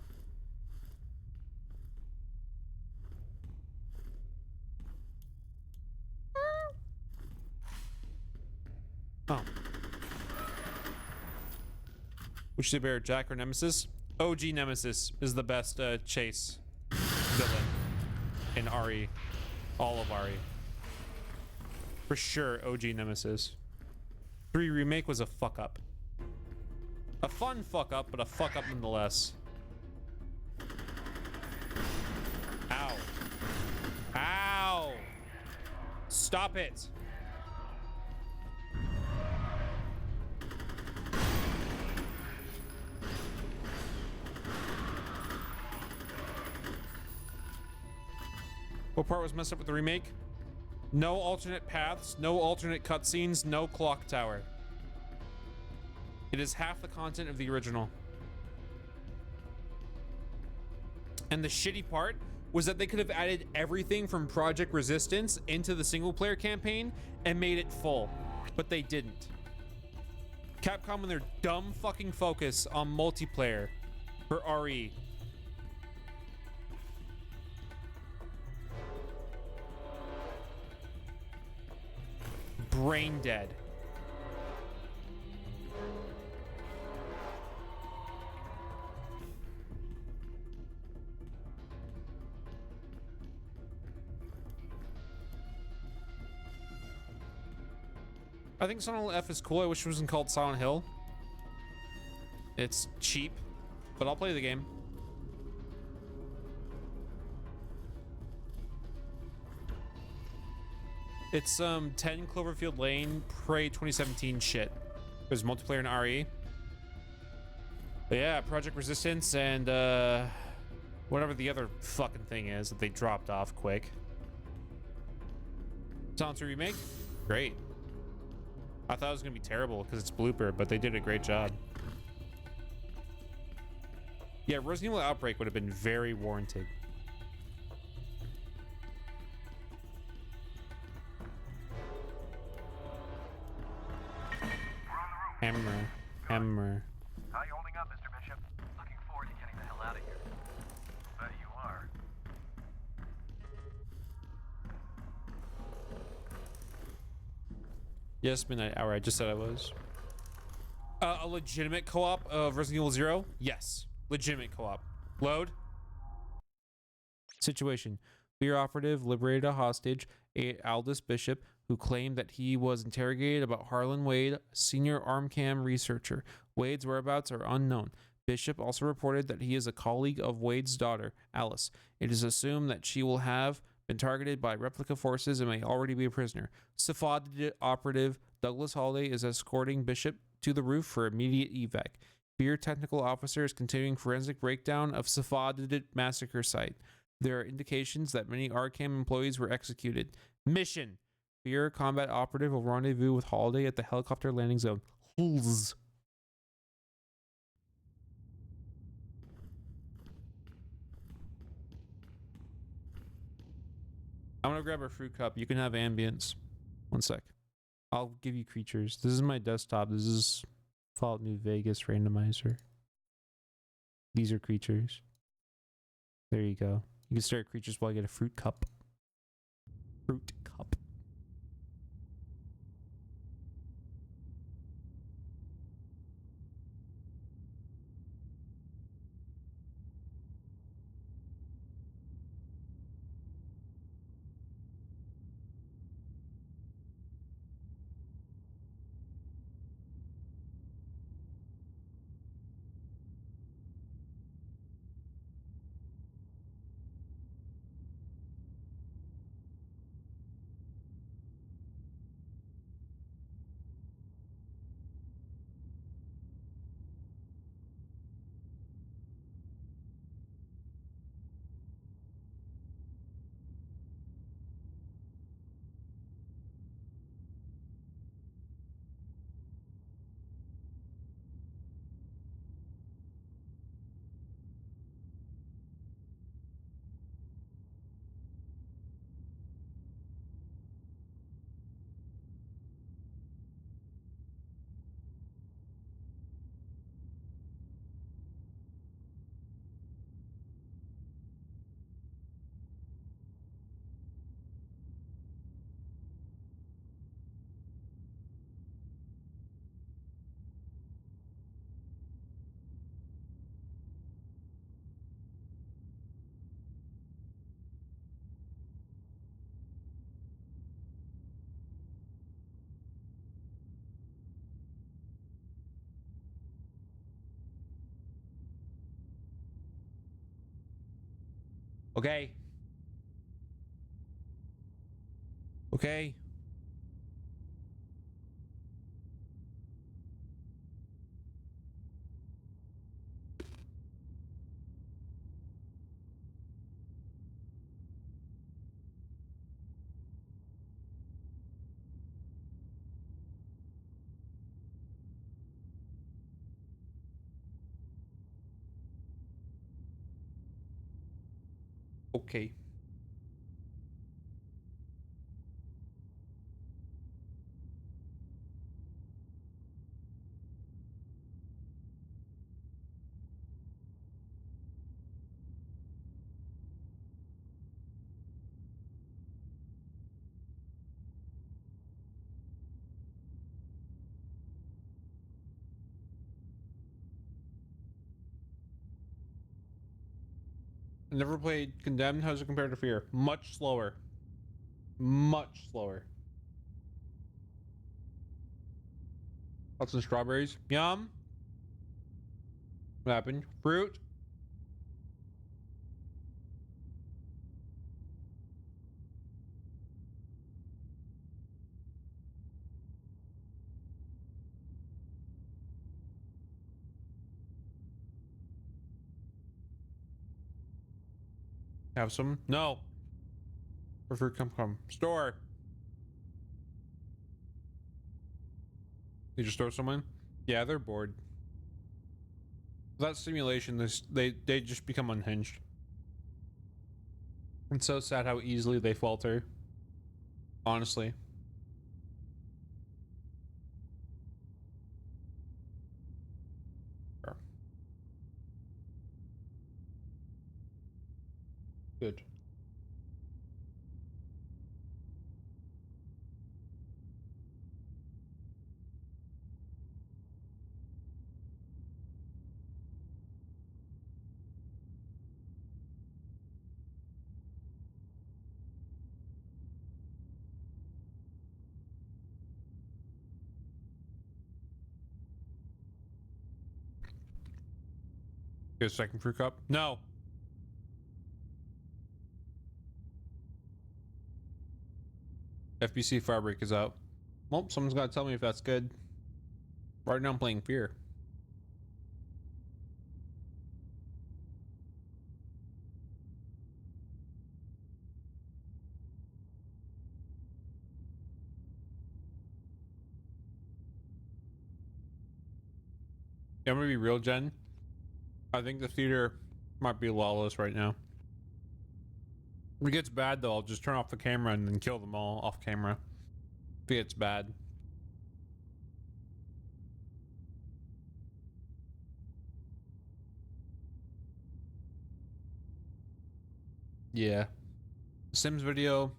Which is a better, Jack or Nemesis? OG Nemesis is the best chase villain in RE. All of RE. For sure, OG Nemesis. 3 Remake was a fuck up. A fun fuck up, but a fuck up nonetheless. Ow. Ow! Stop it! What part was messed up with the remake? No alternate paths, no alternate cutscenes, no clock tower. It is half the content of the original. And the shitty part was that they could have added everything from Project Resistance into the single player campaign and made it full, but they didn't. Capcom and their dumb fucking focus on multiplayer for RE. Brain dead. I think Silent Hill F is cool. I wish it wasn't called Silent Hill. It's cheap, but I'll play the game. It's 10 Cloverfield Lane, Prey 2017 shit. There's multiplayer in RE. But yeah, Project Resistance and whatever the other fucking thing is that they dropped off quick. Silent Hill Remake? Great. I thought it was gonna be terrible because it's blooper, but they did a great job. Yeah, Resident Evil Outbreak would have been very warranted. Hammer. Hammer. How you holding up, Mr. Bishop? Looking forward to getting the hell out of here. Bet you are. Yes, Midnight Hour. I just said I was. A legitimate co-op of Resident Evil 0? Yes. Legitimate co-op. Load. Situation. F.E.A.R operative liberated a hostage, Aldous Bishop, who claimed that he was interrogated about Harlan Wade, senior Armacham researcher. Wade's whereabouts are unknown. Bishop also reported that he is a colleague of Wade's daughter, Alice. It is assumed that she will have been targeted by replica forces and may already be a prisoner. F.E.A.R operative Douglas Holiday is escorting Bishop to the roof for immediate evac. F.E.A.R technical officer is continuing forensic breakdown of F.E.A.R massacre site. There are indications that many Arkham employees were executed. Mission. F.E.A.R combat operative will rendezvous with Holiday at the helicopter landing zone. Hulz. I'm gonna grab a fruit cup. You can have ambience. One sec. I'll give you creatures. This is my desktop. This is Fallout New Vegas randomizer. These are creatures. There you go. You can start creatures while I get a fruit cup. Fruit cup. Okay. Okay. Okay. I never played Condemned. How's it compared to Fear? Much slower. Much slower. Got some strawberries. Yum. What happened? Fruit. Have some? No. For fruit, come. Store. You just throw someone? Yeah, they're bored. Without stimulation, they just become unhinged. It's so sad how easily they falter. Honestly. Good. Get a second fruit cup? No. FBC Firebreak is out. Well, someone's got to tell me if that's good. Right now I'm playing Fear. Yeah, I'm gonna be real, Jen. I think the theater might be lawless right now. If it gets bad though, I'll just turn off the camera and then kill them all off camera. If it gets bad. Yeah. Sims video.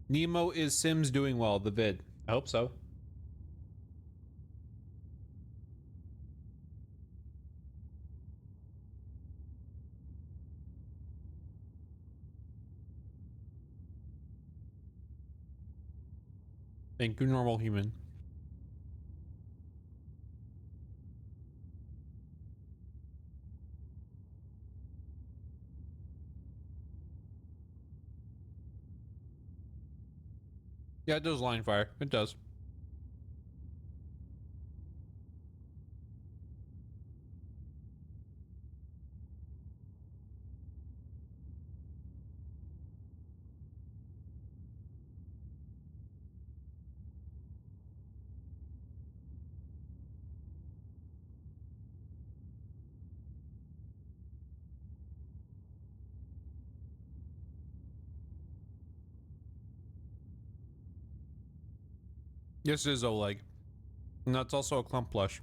Nemo is Sims doing well, the vid. I hope so. Thank you, normal human. Yeah, it does line fire. It does. Yes, it is Oleg. And that's also a clump plush.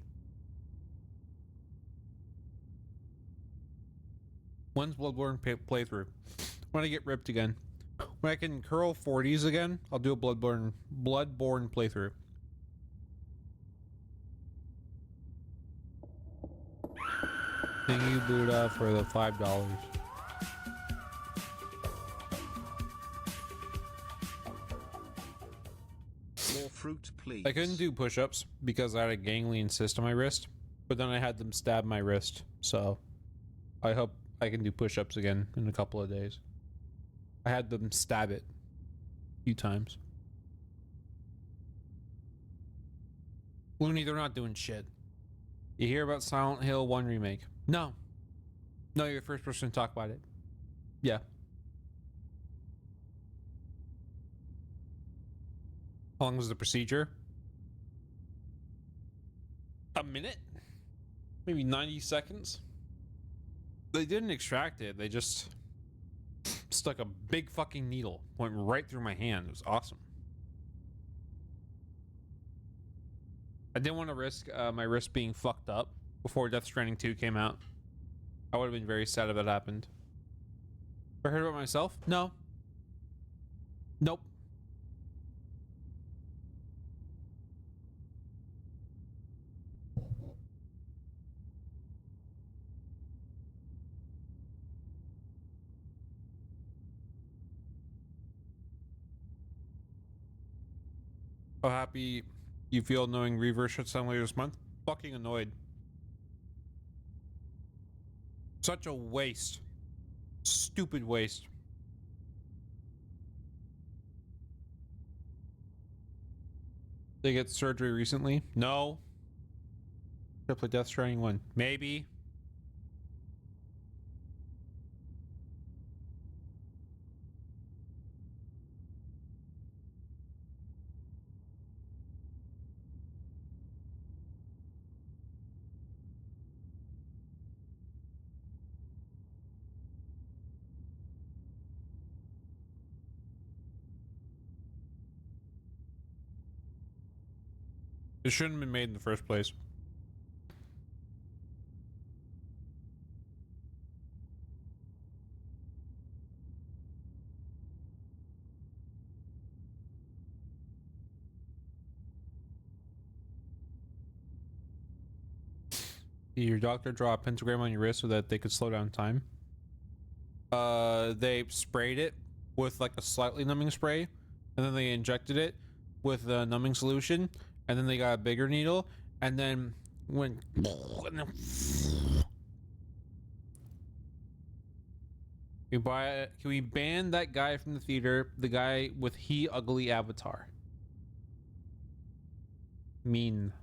When's Bloodborne playthrough? When I get ripped again. When I can curl 40s again, I'll do a Bloodborne playthrough. Thank you, Buddha, for the $5. More fruit, please. I couldn't do push-ups because I had a ganglion cyst on my wrist, but then I had them stab my wrist. So I hope I can do push-ups again in a couple of days. I had them stab it a few times. Looney, they're not doing shit. You hear about Silent Hill 1 remake? No. No, you're the first person to talk about it. Yeah. How long was the procedure? A minute? Maybe 90 seconds? They didn't extract it. They just stuck a big fucking needle. Went right through my hand. It was awesome. I didn't want to risk my wrist being fucked up before Death Stranding 2 came out. I would have been very sad if that happened. Ever heard about myself? No. Nope. How happy you feel knowing Reverse shuts down later this month? Fucking annoyed. Such a waste. Stupid waste. They get surgery recently? No. Should I play Death Stranding 1? Maybe. It shouldn't have been made in the first place. Did your doctor draw a pentagram on your wrist so that they could slow down time? They sprayed it with like a slightly numbing spray, and then they injected it with a numbing solution, and then they got a bigger needle, and then went. Can we ban that guy from the theater? The guy with he ugly avatar. Mean.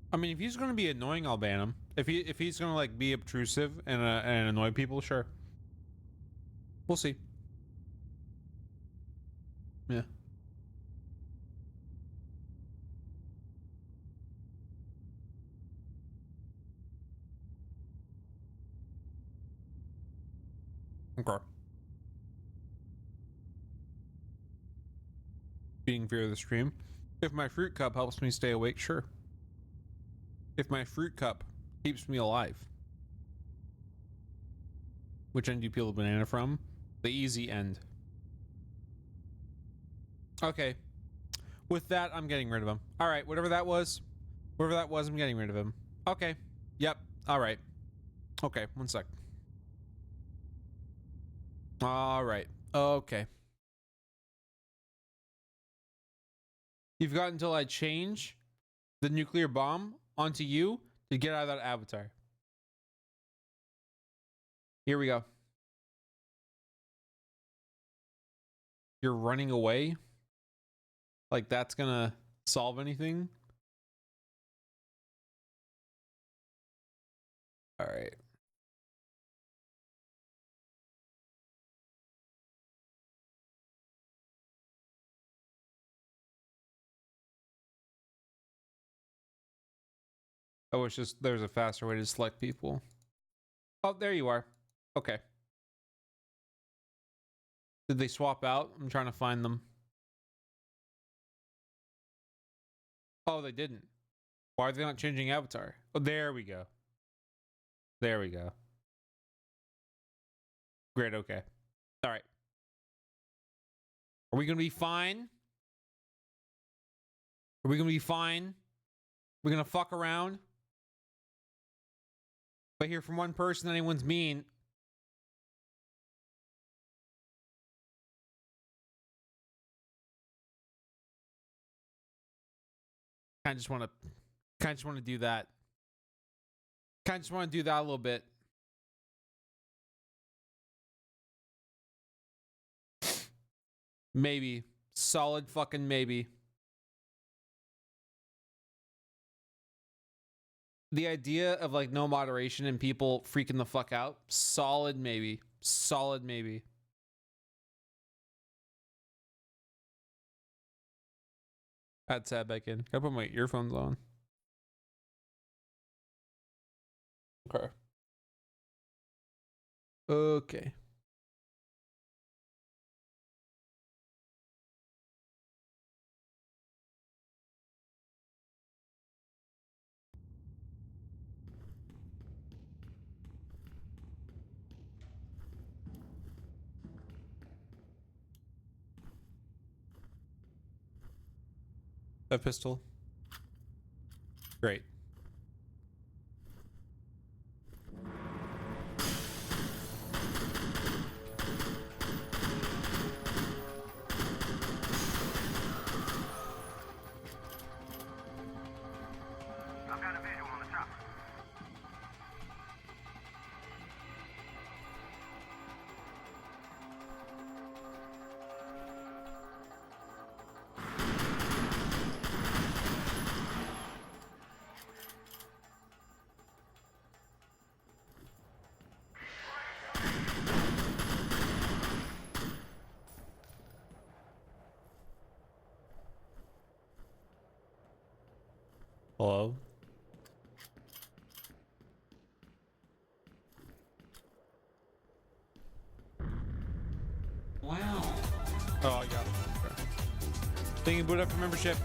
I mean, if he's gonna be annoying, I'll ban him. If he's gonna like be obtrusive and annoy people, sure. We'll see. Yeah. Okay. Being fair to the stream. If my fruit cup helps me stay awake, sure. If my fruit cup keeps me alive. Which end do you peel the banana from? The easy end. Okay. With that, I'm getting rid of him. All right, whatever that was, I'm getting rid of him. Okay. Yep. All right. Okay, one sec. All right. Okay. You've got until I change the nuclear bomb onto you to get out of that avatar. Here we go. You're running away? Like that's gonna solve anything? All right. I wish there's a faster way to select people. Oh, there you are. Okay. Did they swap out? I'm trying to find them. Oh, they didn't. Why are they not changing avatar? Oh, there we go. There we go. Great, okay. All right. Are we going to be fine? Are we going to be fine? We're going to fuck around? If I hear from one person anyone's mean, Kind of just want to do that. Kind of just want to do that a little bit. Maybe. Solid fucking maybe. The idea of like no moderation and people freaking the fuck out. Solid maybe. Solid maybe. Add tab back in. Gotta put my earphones on. Okay. Okay. A pistol. Great. I've got a visual on the chopper. Hello? Wow. Oh, I got it. Okay. Thinking boot up for membership.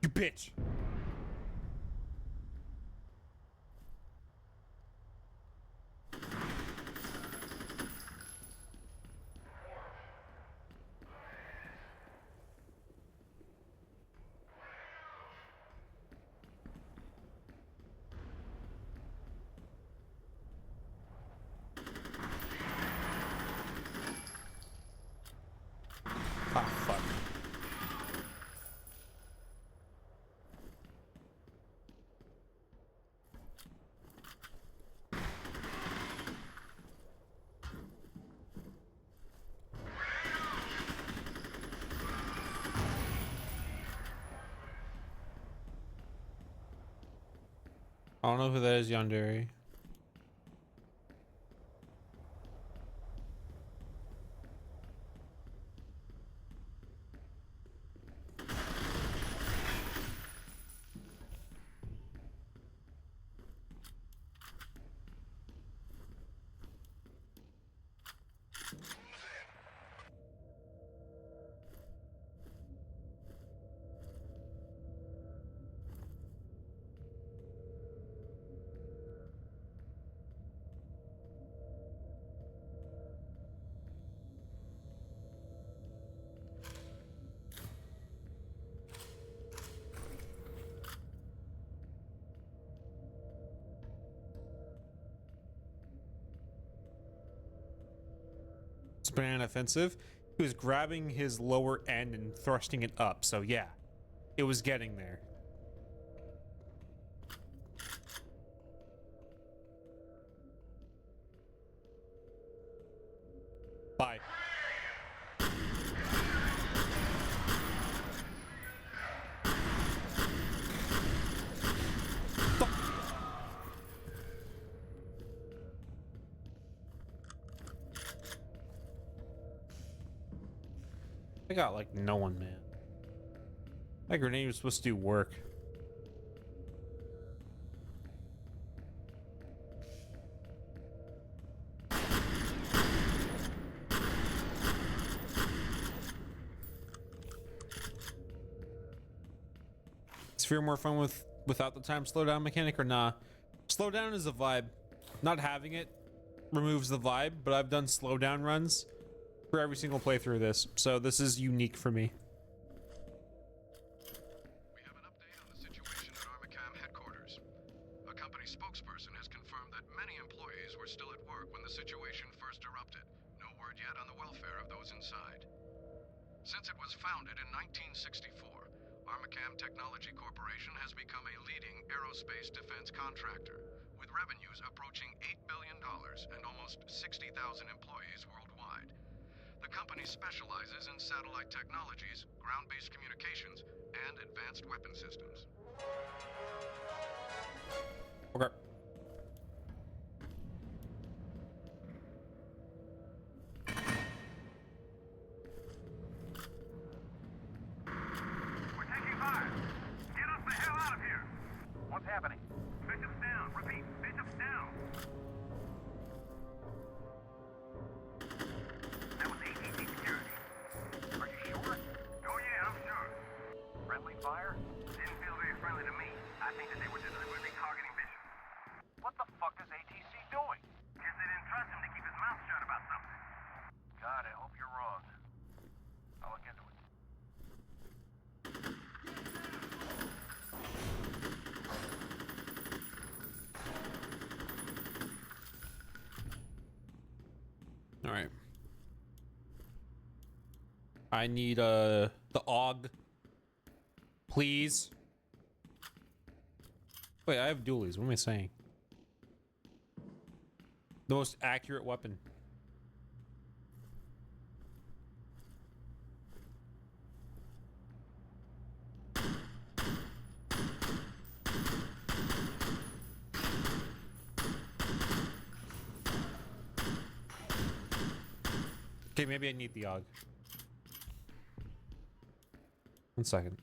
You bitch. Ah, fuck. I don't know who that is, Yandere. Banana offensive. He was grabbing his lower end and thrusting it up. So yeah, it was getting there. Bye. I got like no one, man. That grenade was supposed to do work. Is F.E.A.R more fun without the time slowdown mechanic or nah? Slowdown is a vibe. Not having it removes the vibe, but I've done slowdown runs for every single playthrough of this, so this is unique for me. We have an update on the situation at Armacham headquarters. were still at work when the situation first erupted. No word yet on the welfare of those inside. Since it was founded in 1964, Armacham Technology Corporation has become a leading aerospace defense contractor, with revenues approaching $8 billion and almost 60,000 employees worldwide. The company specializes in satellite technologies, ground-based communications, and advanced weapon systems. Okay. We're taking fire. Get us the hell out of here. What's happening? Bishop's down. Repeat, Bishop's down. That was ATC security. Are you sure? Oh yeah, I'm sure. Friendly fire? Didn't feel very friendly to me. I think that they were deliberately targeting Bishop. What the fuck is ATC doing? Guess they didn't trust him to keep his mouth shut about something. God, I hope you're wrong. I'll look into it. All right. I need the AUG, please. Wait, I have dualies. What am I saying? The most accurate weapon. Okay, maybe I need the AUG. 1 second.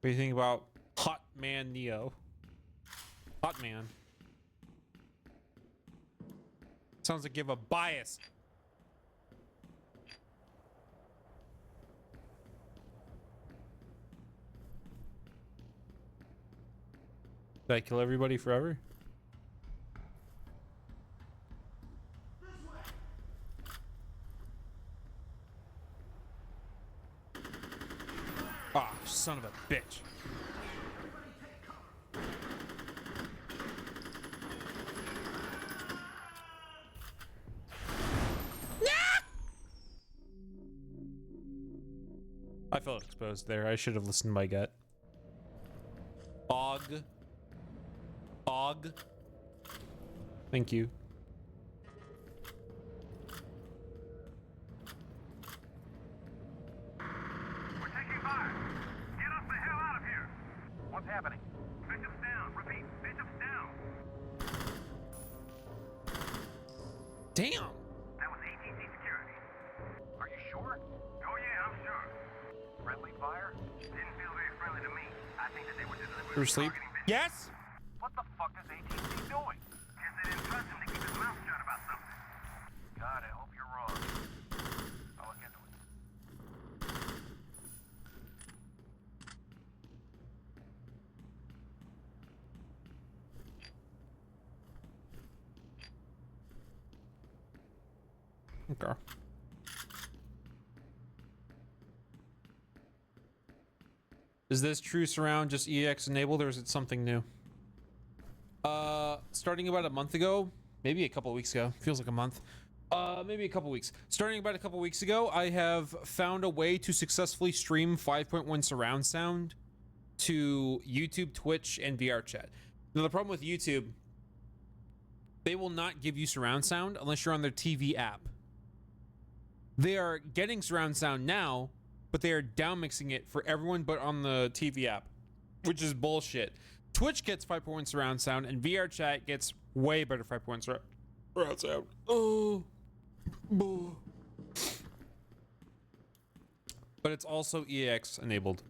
What do you think about Hot Man Neo? Hot Man. Sounds like you have a bias. Did I kill everybody forever? Ah, son of a bitch. I felt exposed there. I should have listened to my gut. AUG. AUG. Thank you. We're taking fire. Get us the hell out of here. What's happening? Bishop's down. Repeat, Bishop's down. Damn. That was ATC security. Are you sure? Oh yeah, I'm sure. Friendly fire? Didn't feel very friendly to me. I think that they were deliberately Through sleep? targeting Bishop. Yes. What the fuck is ATC doing? Guess they didn't trust him to keep his mouth shut about something. God, I hope you're wrong. I'll look into it. Okay. Is this true surround just EX enabled, or is it something new? Starting about a month ago, maybe a couple weeks ago. Feels like a month. Maybe a couple weeks. Starting about a couple weeks ago, I have found a way to successfully stream 5.1 surround sound to YouTube, Twitch, and VR chat. Now the problem with YouTube, they will not give you surround sound unless you're on their TV app. They are getting surround sound now, but they are down mixing it for everyone but on the TV app, which is bullshit. Twitch gets 5.1 surround sound, and VR chat gets way better 5.1 surround sound. Oh, but it's also EX enabled,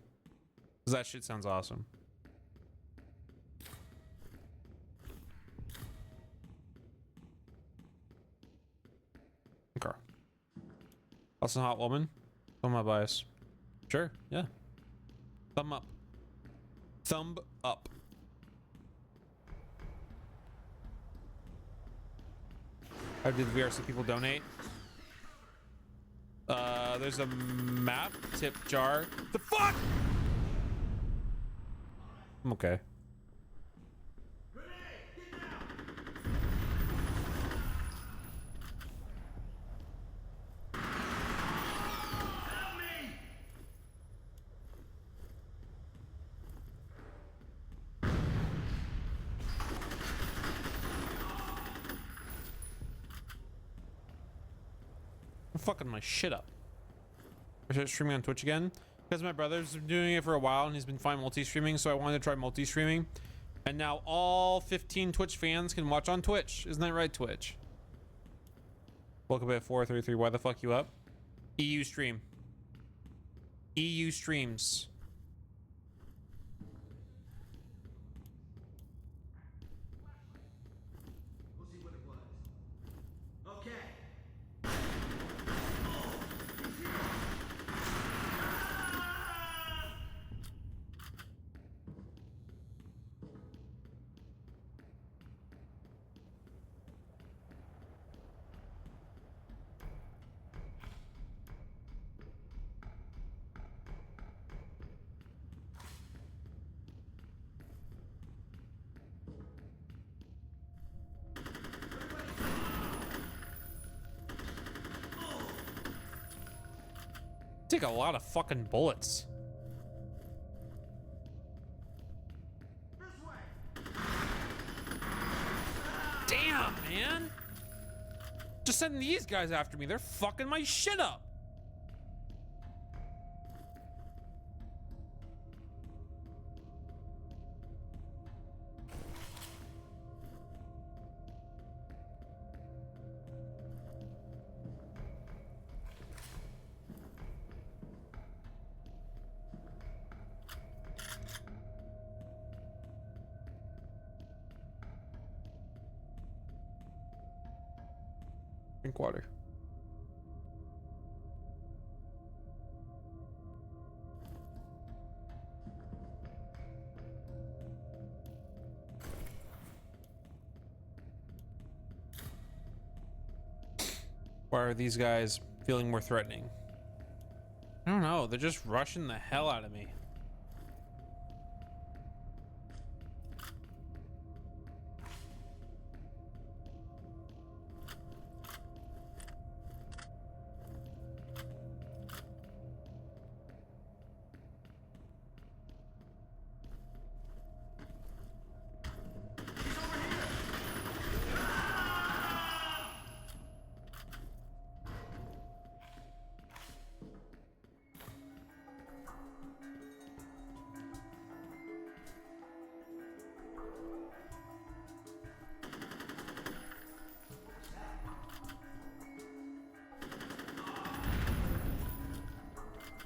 because that shit sounds awesome. Okay. Also, hot woman. On my bias. Sure, yeah. Thumb up. Thumb up. How did VRC people donate? There's a map, tip jar. The fuck? I'm okay. I'm fucking my shit up. I started streaming on Twitch again because my brother's been doing it for a while and he's been fine multi-streaming, so I wanted to try multi-streaming. And now all 15 Twitch fans can watch on Twitch. Isn't that right, Twitch? Welcome at 433. Why the fuck you up? EU stream. EU streams. We'll see what it was. Okay. Take a lot of fucking bullets. Damn, man. Just sending these guys after me. They're fucking my shit up. Drink water. Why are these guys feeling more threatening? I don't know. They're just rushing the hell out of me.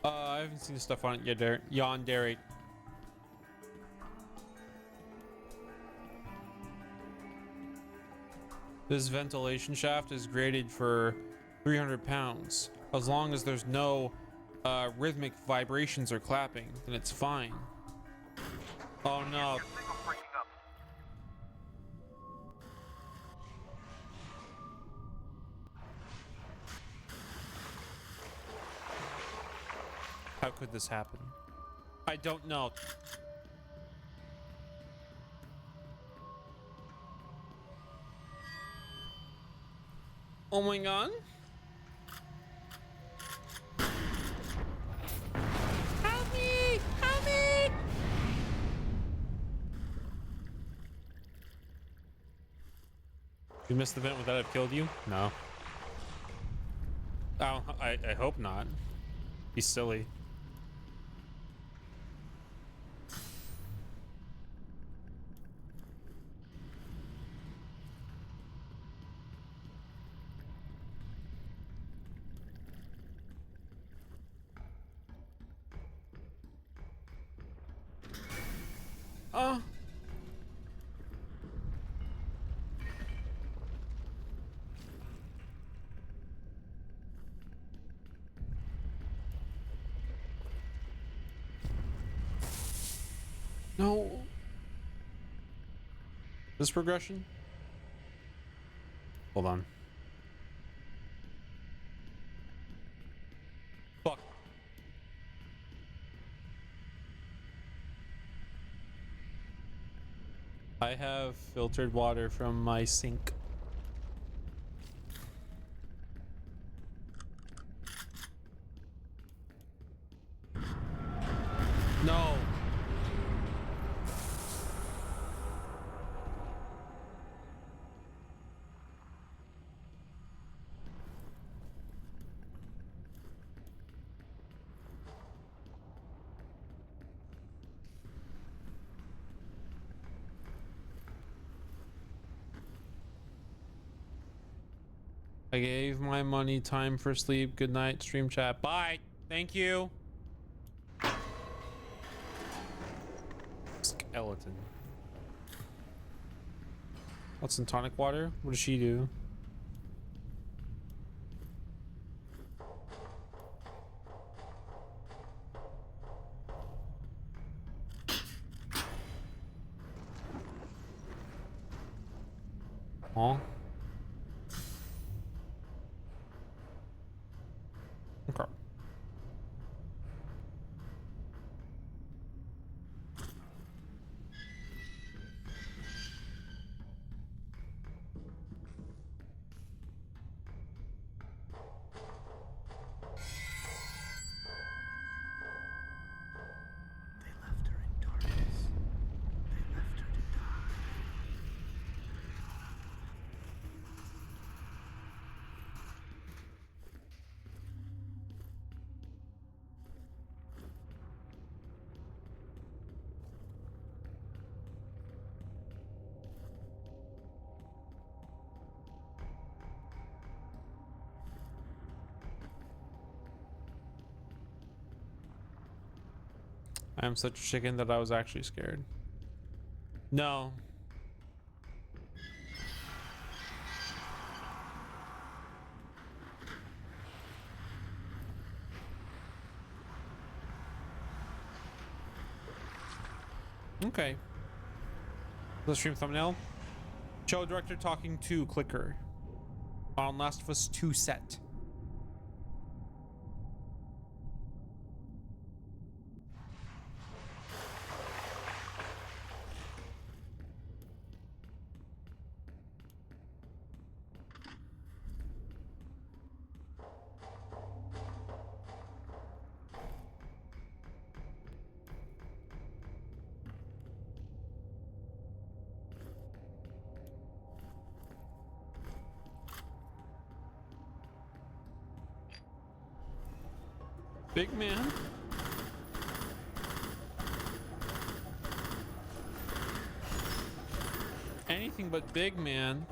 I haven't seen stuff on it yet, Yandere. This ventilation shaft is graded for 300 pounds. As long as there's no rhythmic vibrations or clapping, then it's fine. Oh no. Your signal's breaking up. How could this happen? I don't know. Oh my god. Help me! Help me! You missed the vent without it killed you? No. Oh, I hope not. Be silly. Oh. No. This progression? Hold on. Fuck. I have filtered water from my sink. No. I gave my money. Time for sleep. Good night. Stream chat. Bye. Thank you. Skeleton. What's in tonic water? What does she do? Huh? Okay. They left her in darkness. They left her to die. I am such a chicken that I was actually scared. No. Okay. The stream thumbnail. Show director talking to clicker on Last of Us 2 set. Big man. Anything but big man.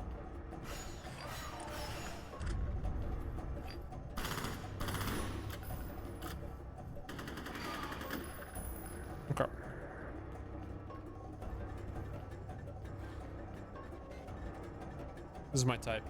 Okay. This is my type.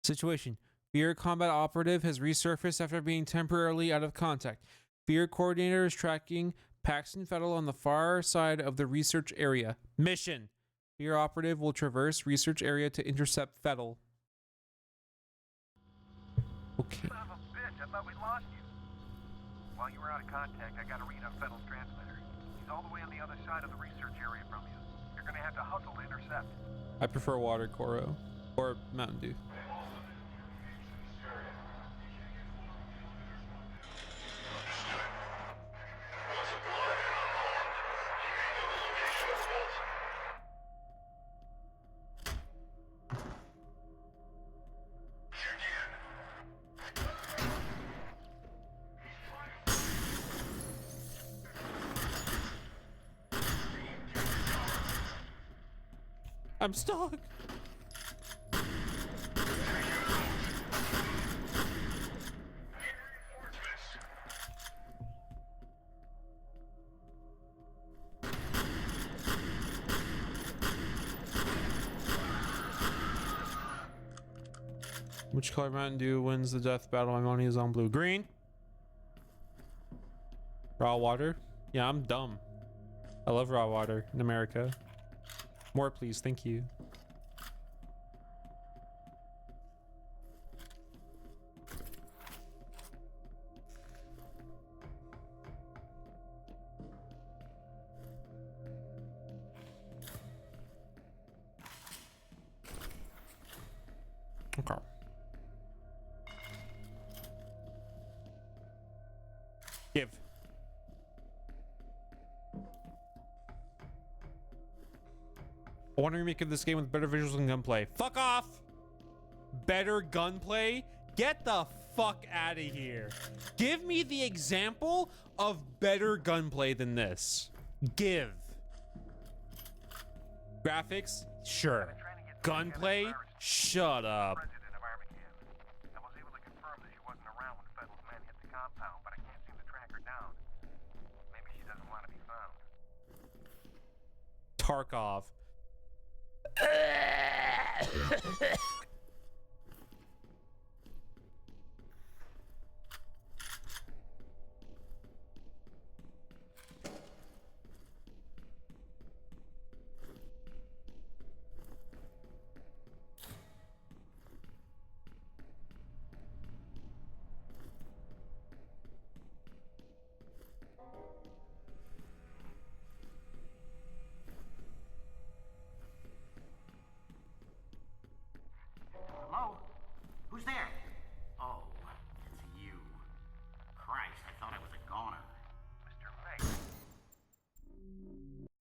Situation. F.E.A.R combat operative has resurfaced after being temporarily out of contact. F.E.A.R coordinator is tracking Paxton Fettel on the far side of the research area. Mission. F.E.A.R operative will traverse research area to intercept Fettel. Okay. Son of a bitch, I thought we lost you. While you were out of contact, I got a read on Fettel's transmitter. He's all the way on the other side of the research area from you. You're gonna have to hustle to intercept. I prefer water, Koro. Or Mountain Dew. I'm stuck. Which color Mountain Dew wins the death battle? My money is on blue. Green. Raw water. Yeah, I'm dumb. I love raw water in America. More, please. Thank you. Okay. Give. I want to remake this game with better visuals and gunplay. Fuck off! Better gunplay? Get the fuck out of here. Give me the example of better gunplay than this. Give. Graphics? Sure. Gunplay? Shut up. President of Armacham. I was able to confirm that she wasn't around when Fettel's men hit the compound, but I can't seem to track her down. Maybe she doesn't want to be found. Tarkov. Hello? Who's there? Oh, it's you. Christ, I thought I was a goner. Mr. Mapes. Mr.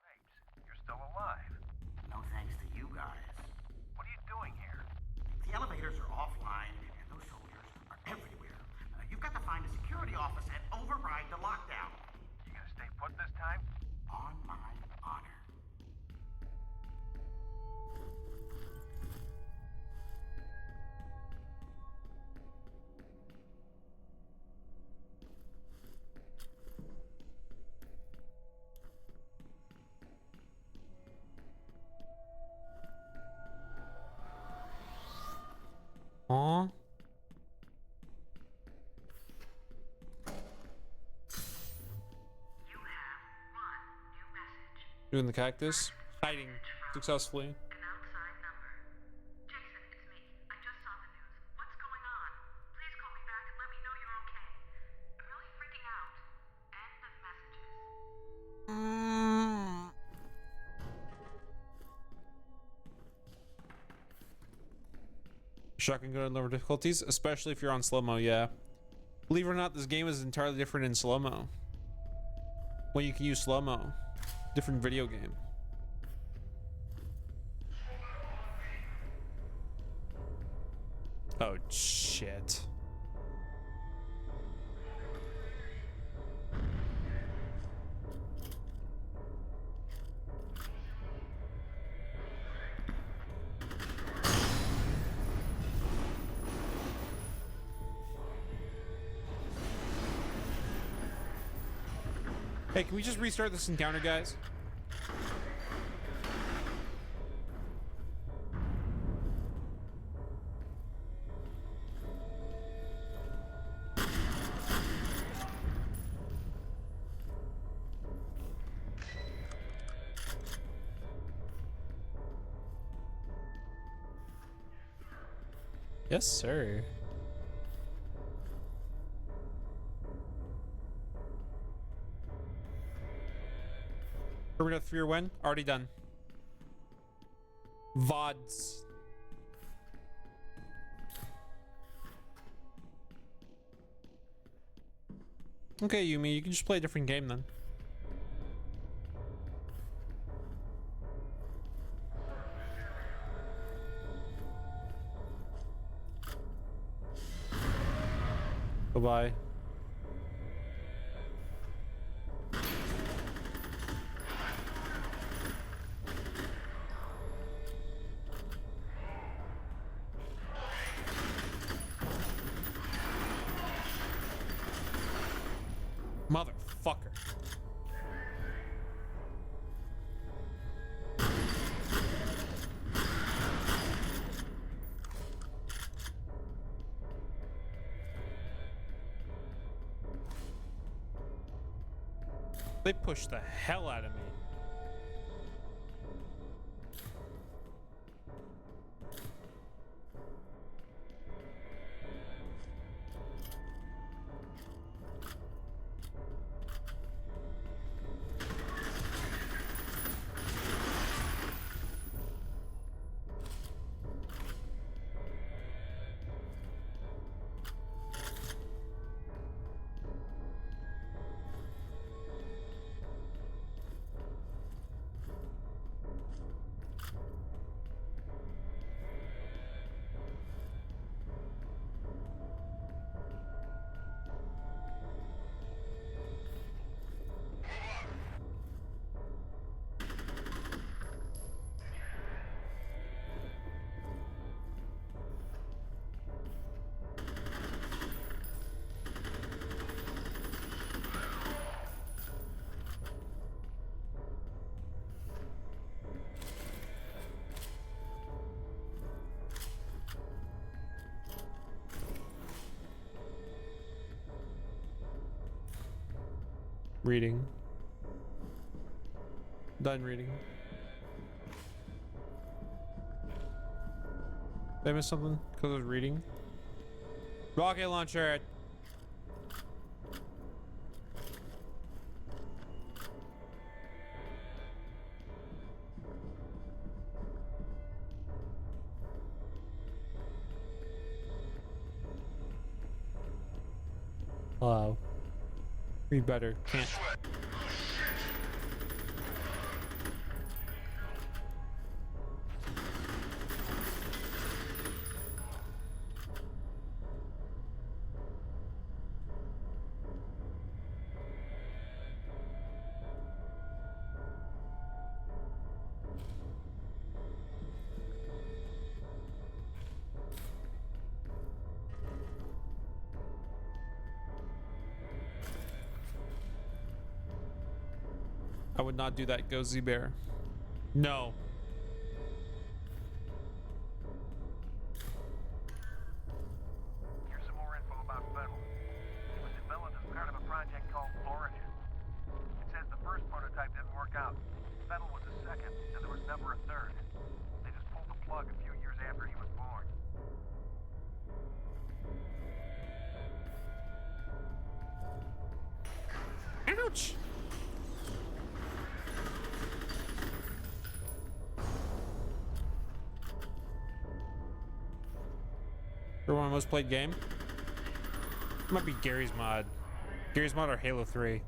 Mapes, you're still alive. No thanks to you guys. What are you doing here? The elevators are offline, and those soldiers are everywhere. You've got to find a security office and override the lockdown. You gonna stay put this time? On my honor. Aw. You have one new message. Doing the cactus. Hiding successfully. An outside number. Jason, it's me. I just saw the news. What's going on? Please call me back and let me know you're okay. I'm really freaking out. End of messages. Shotgun gun lower difficulties, especially if you're on slow-mo, yeah. Believe it or not, this game is entirely different in slow-mo. When you can use slow-mo. Different video game. Oh, shit. Hey, can we just restart this encounter, guys? Yes, sir. Terminator 3 or when? Already done. VODs. Okay, Yumi, you can just play a different game then. Bye-bye. Motherfucker. They pushed the hell out of me. reading. Done reading. Did I miss something? Because I was reading. Rocket launcher. Hello. Read better. Can't. I would not do that, go Z-Bear. No. Here's some more info about Fettel. It was developed as part of a project called Origin. It says the first prototype didn't work out. Fettel was the second, and there was never a third. They just pulled the plug a few years after he was born. Ouch! Everyone most played game? It might be Gary's mod. Gary's mod or Halo 3.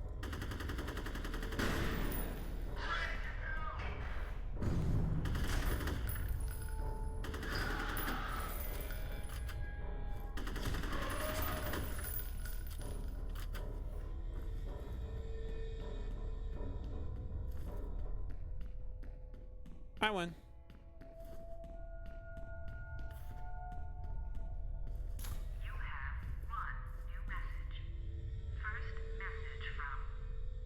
I win. You have one new message. First message from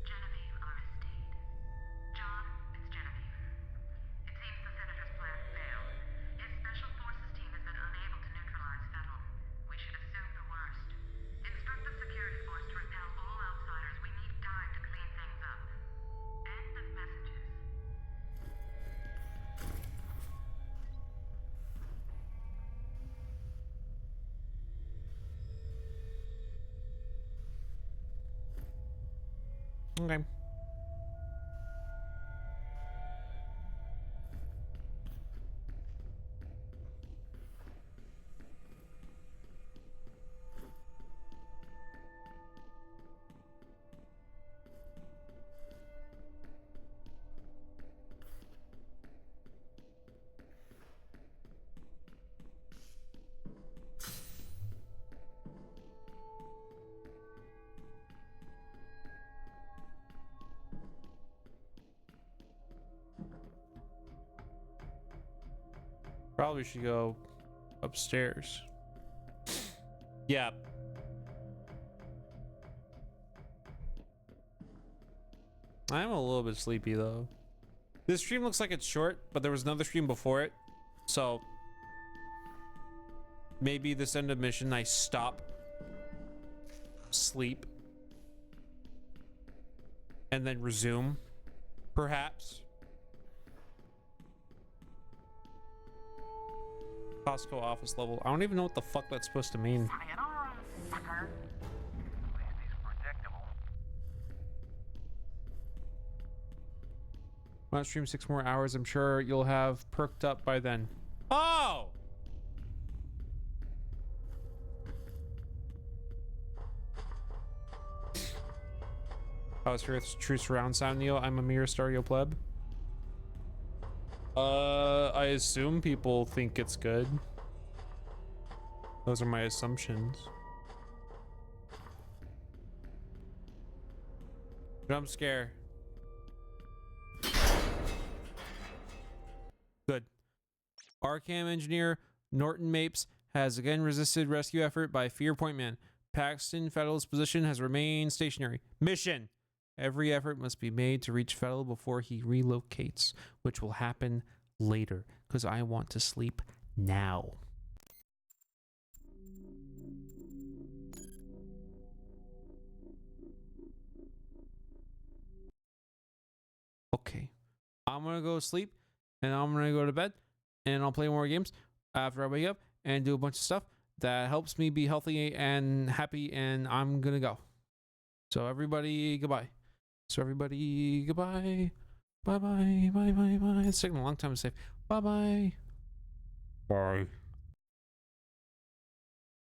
Genevieve Aristide. John, it's Genevieve. It seems the Senator's plan failed. His Special Forces team has been unable to neutralize Fettel. We should assume the worst. Instruct the security force to repel all outsiders. We need time to clean things up. End of messages. Okay. Probably should go upstairs. Yeah. I'm a little bit sleepy though. This stream looks like it's short, but there was another stream before it. So maybe this end of mission I stop, sleep, and then resume, perhaps. Costco office level. I don't even know what the fuck that's supposed to mean. Sayonara, sucker. At least he's predictable. Want to stream 6 more hours? I'm sure you'll have perked up by then. Oh! Oh, it's true surround sound, Neil. I'm a mere stereo pleb. I assume people think it's good. Those are my assumptions. Jump scare. Good. Arkham engineer Norton Mapes has again resisted rescue effort by F.E.A.R. Point Man. Paxton Fettel's position has remained stationary. Mission. Every effort must be made to reach Fettel before he relocates, which will happen later, because I want to sleep now. I'm gonna go sleep, and I'm gonna go to bed, and I'll play more games after I wake up and do a bunch of stuff that helps me be healthy and happy. And I'm gonna go. So everybody, goodbye. So everybody, goodbye. Bye bye. Bye bye bye. It's taking a long time to say bye bye. Bye.